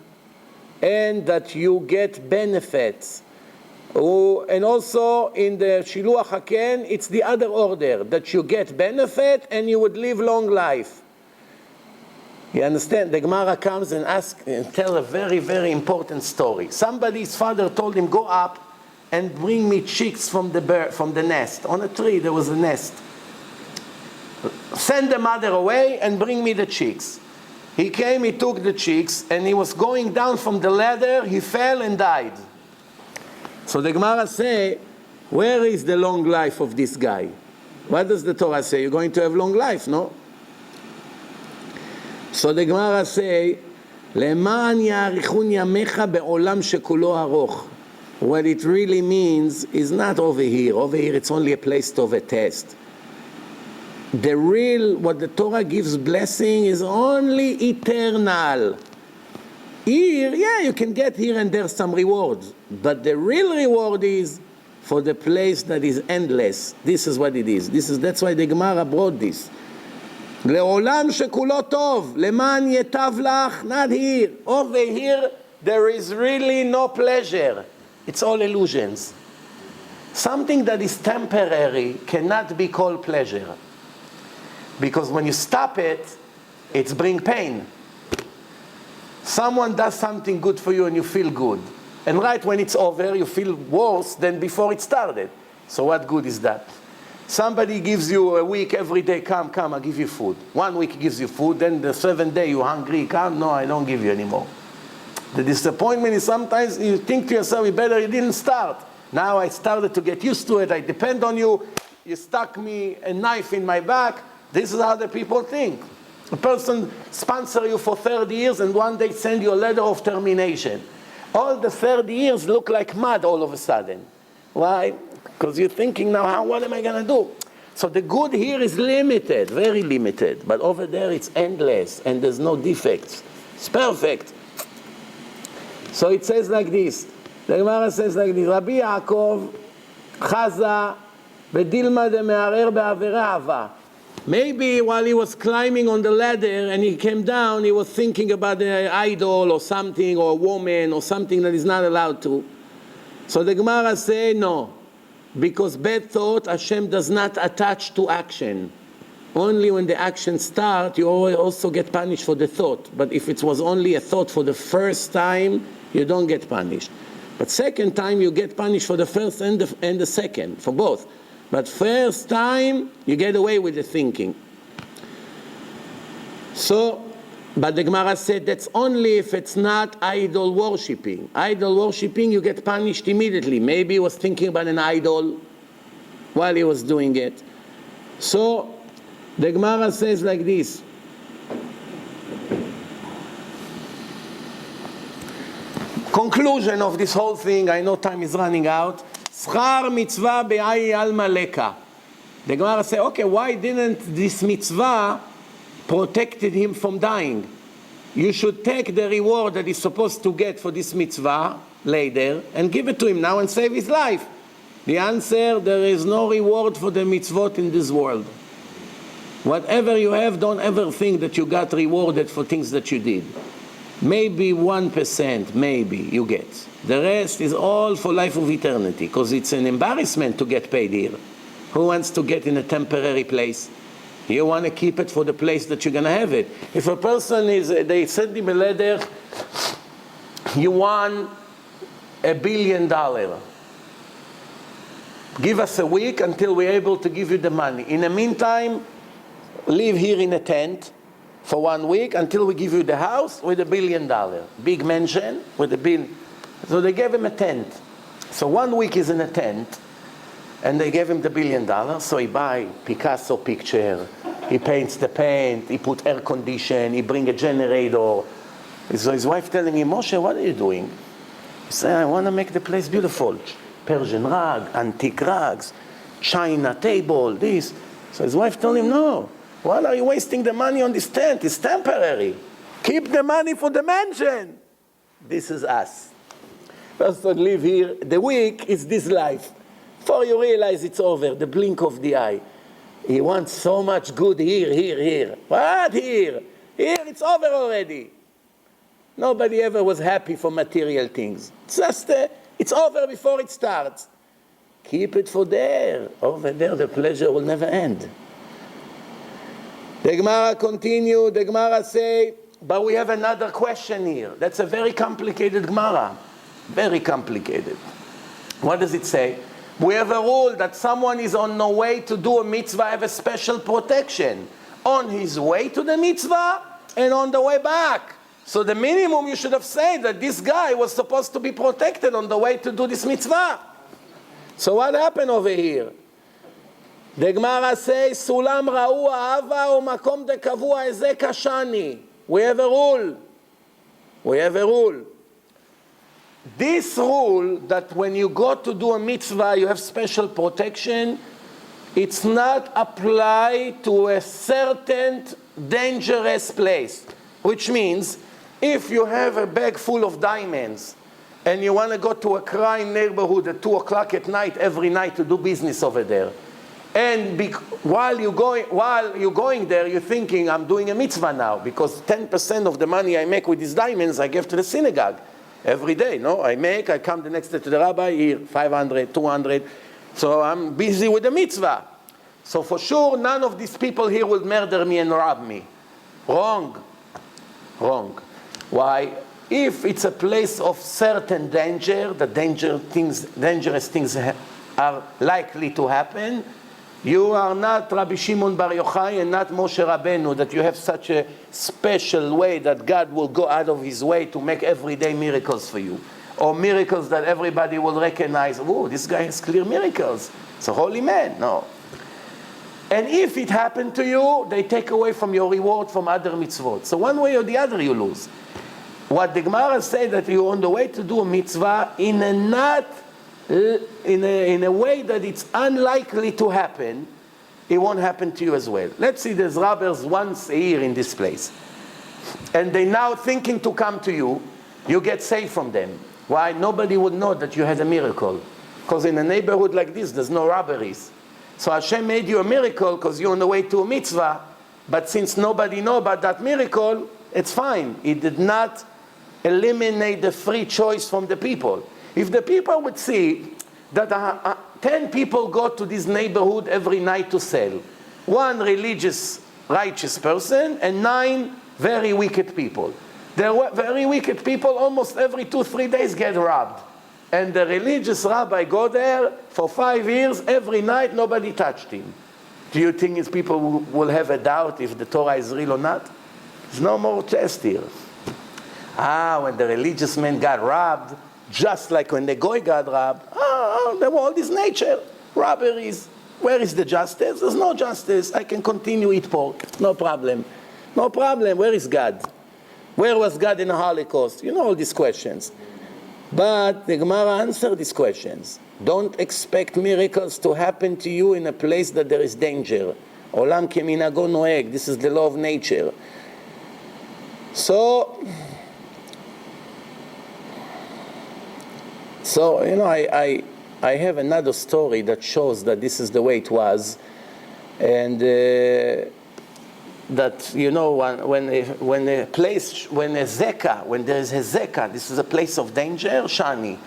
Speaker 1: and that you get benefits. And also in the Shiluach HaKen, it's the other order, that you get benefit and you would live long life. You understand? The Gemara comes and tell a very, very important story. Somebody's father told him, go up and bring me chicks from the nest. On a tree there was a nest. Send the mother away and bring me the chicks. He came, he took the chicks, and he was going down from the ladder, he fell and died. So the Gemara say, where is the long life of this guy? What does the Torah say? You're going to have long life, no? So the Gemara say, למען יאריכון ימיך בעולם שכולו ארוך. What it really means is not over here. Over here it's only a place of a test. The real, what the Torah gives blessing is only eternal. Here, yeah, you can get here and there some rewards. But the real reward is for the place that is endless. This is what it is. That's why the Gemara brought this. לעולם שכולו טוב, למען יטב לך, not here. Over here, there is really no pleasure. It's all illusions. Something that is temporary cannot be called pleasure. Because when you stop it, it's bring pain. Someone does something good for you and you feel good. And right when it's over, you feel worse than before it started. So what good is that? Somebody gives you a week every day, come, I'll give you food. 1 week gives you food, then the 7th day you're hungry, come, no, I don't give you anymore. The disappointment is sometimes you think to yourself, you didn't start. Now I started to get used to it, I depend on you, you stuck me a knife in my back. This is how the people think. A person sponsors you for 30 years and one day send you a letter of termination. All the 30 years look like mud all of a sudden. Why? Because you're thinking now, what am I going to do? So the good here is limited, very limited. But over there it's endless and there's no defects. It's perfect. So it says like this. The Gemara says like this. Rabbi Yaakov chaza bedilma de me'arer be'avera hava. Maybe while he was climbing on the ladder and he came down, he was thinking about an idol or something, or a woman or something that is not allowed to. So the Gemara say no. Because bad thought, Hashem does not attach to action. Only when the action starts, you also get punished for the thought. But if it was only a thought for the first time, you don't get punished. But second time, you get punished for the first and the second, for both. But first time, you get away with the thinking. So, but the Gemara said that's only if it's not idol worshipping. Idol worshipping, you get punished immediately. Maybe he was thinking about an idol while he was doing it. So, the Gemara says like this. Conclusion of this whole thing, I know time is running out. Schar mitzvah be'ayi alma leka. The Gemara say, okay, why didn't this mitzvah protected him from dying? You should take the reward that he's supposed to get for this mitzvah later and give it to him now and save his life. The answer, there is no reward for the mitzvot in this world. Whatever you have, don't ever think that you got rewarded for things that you did. Maybe 1%, maybe you get. The rest is all for life of eternity, because it's an embarrassment to get paid here. Who wants to get in a temporary place? You want to keep it for the place that you're going to have it. If a person they send him a letter, you won $1 billion. Give us a week until we're able to give you the money. In the meantime, live here in a tent for 1 week until we give you the house with $1 billion. Big mansion with a bill. So they gave him a tent. So 1 week is in a tent, and they gave him the $1 billion. So he buy Picasso picture, he paints the paint, he put air condition, he bring a generator. So his wife telling him, Moshe, what are you doing? He said, I want to make the place beautiful. Persian rug, antique rugs, China table, this. So his wife told him, no. Why are you wasting the money on this tent? It's temporary. Keep the money for the mansion. This is us. Person live here. The week is this life. Before you realize it's over, the blink of the eye. He wants so much good here. What here? Here it's over already. Nobody ever was happy for material things. It's just, it's over before it starts. Keep it for there. Over there, the pleasure will never end. The Gemara continue. The Gemara say, but we have another question here. That's a very complicated Gemara. Very complicated. What does it say? We have a rule that someone is on the way to do a mitzvah, have a special protection. On his way to the mitzvah and on the way back. So the minimum you should have said that this guy was supposed to be protected on the way to do this mitzvah. So what happened over here? The Gemara says, Sulam ra'u ahava o makom de kavua eze kashani. We have a rule. We have a rule. This rule that when you go to do a mitzvah, you have special protection, it's not applied to a certain dangerous place. Which means, if you have a bag full of diamonds, and you want to go to a crime neighborhood at 2 o'clock at night every night to do business over there. And while you're going there, you're thinking, I'm doing a mitzvah now, because 10% of the money I make with these diamonds, I give to the synagogue every day. No, I come the next day to the rabbi, here, 500, 200. So I'm busy with the mitzvah. So for sure, none of these people here will murder me and rob me. Wrong. Wrong. Why? If it's a place of certain danger, the dangerous things are likely to happen, you are not Rabbi Shimon Bar Yochai and not Moshe Rabbeinu, that you have such a special way that God will go out of his way to make everyday miracles for you. Or miracles that everybody will recognize, oh, this guy has clear miracles. It's a holy man. No. And if it happened to you, they take away from your reward from other mitzvot. So one way or the other you lose. What the Gemara say that you're on the way to do a mitzvah in a way that it's unlikely to happen, it won't happen to you as well. Let's see, there's robbers once a year in this place. And they now thinking to come to you, you get saved from them. Why? Nobody would know that you had a miracle. Because in a neighborhood like this, there's no robberies. So Hashem made you a miracle because you're on the way to a mitzvah. But since nobody knows about that miracle, it's fine. It did not eliminate the free choice from the people. If the people would see that 10 people go to this neighborhood every night to sell, 1 religious, righteous person, and 9 very wicked people. The very wicked people almost every 2-3 days get robbed. And the religious rabbi go there for 5 years, every night nobody touched him. Do you think his people will have a doubt if the Torah is real or not? There's no more test here. When the religious man got robbed, just like when the goy got robbed, the world is nature, robberies. Where is the justice? There's no justice. I can continue eat pork, no problem. No problem. Where is God? Where was God in the Holocaust? You know all these questions. But the Gemara answered these questions. Don't expect miracles to happen to you in a place that there is danger. Olam keminago noeg. This is the law of nature. So you know, I have another story that shows that this is the way it was, and that, you know, when there is a zeka, this is a place of danger, shani.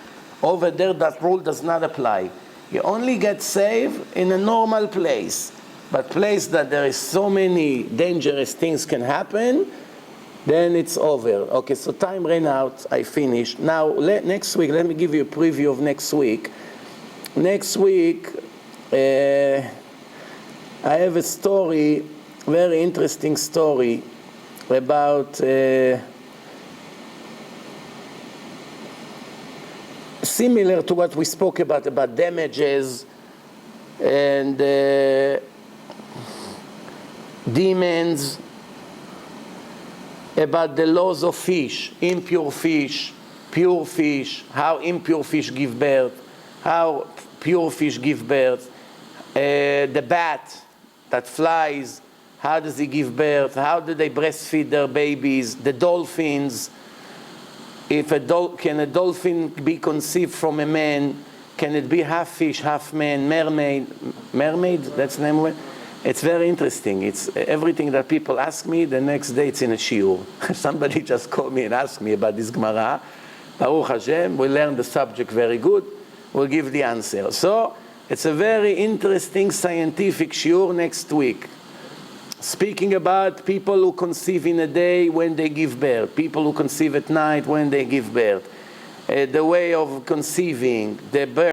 Speaker 1: Over there, that rule does not apply. You only get saved in a normal place, but place that there is so many dangerous things can happen, then it's over. Okay, so time ran out. I finished. Now, next week, let me give you a preview of next week. Next week, I have a story, very interesting story about similar to what we spoke about damages and demons, about the laws of fish, impure fish, pure fish, how impure fish give birth, how pure fish give birth, the bat that flies, how does he give birth, how do they breastfeed their babies, the dolphins, can a dolphin be conceived from a man, can it be half fish, half man, mermaid, that's the name of it. It's very interesting. It's everything that people ask me, the next day it's in a shiur. Somebody just called me and asked me about this Gemara. Baruch Hashem, we learned the subject very good. We'll give the answer. So, it's a very interesting scientific shiur next week. Speaking about people who conceive in a day when they give birth, people who conceive at night when they give birth, the way of conceiving, the birth.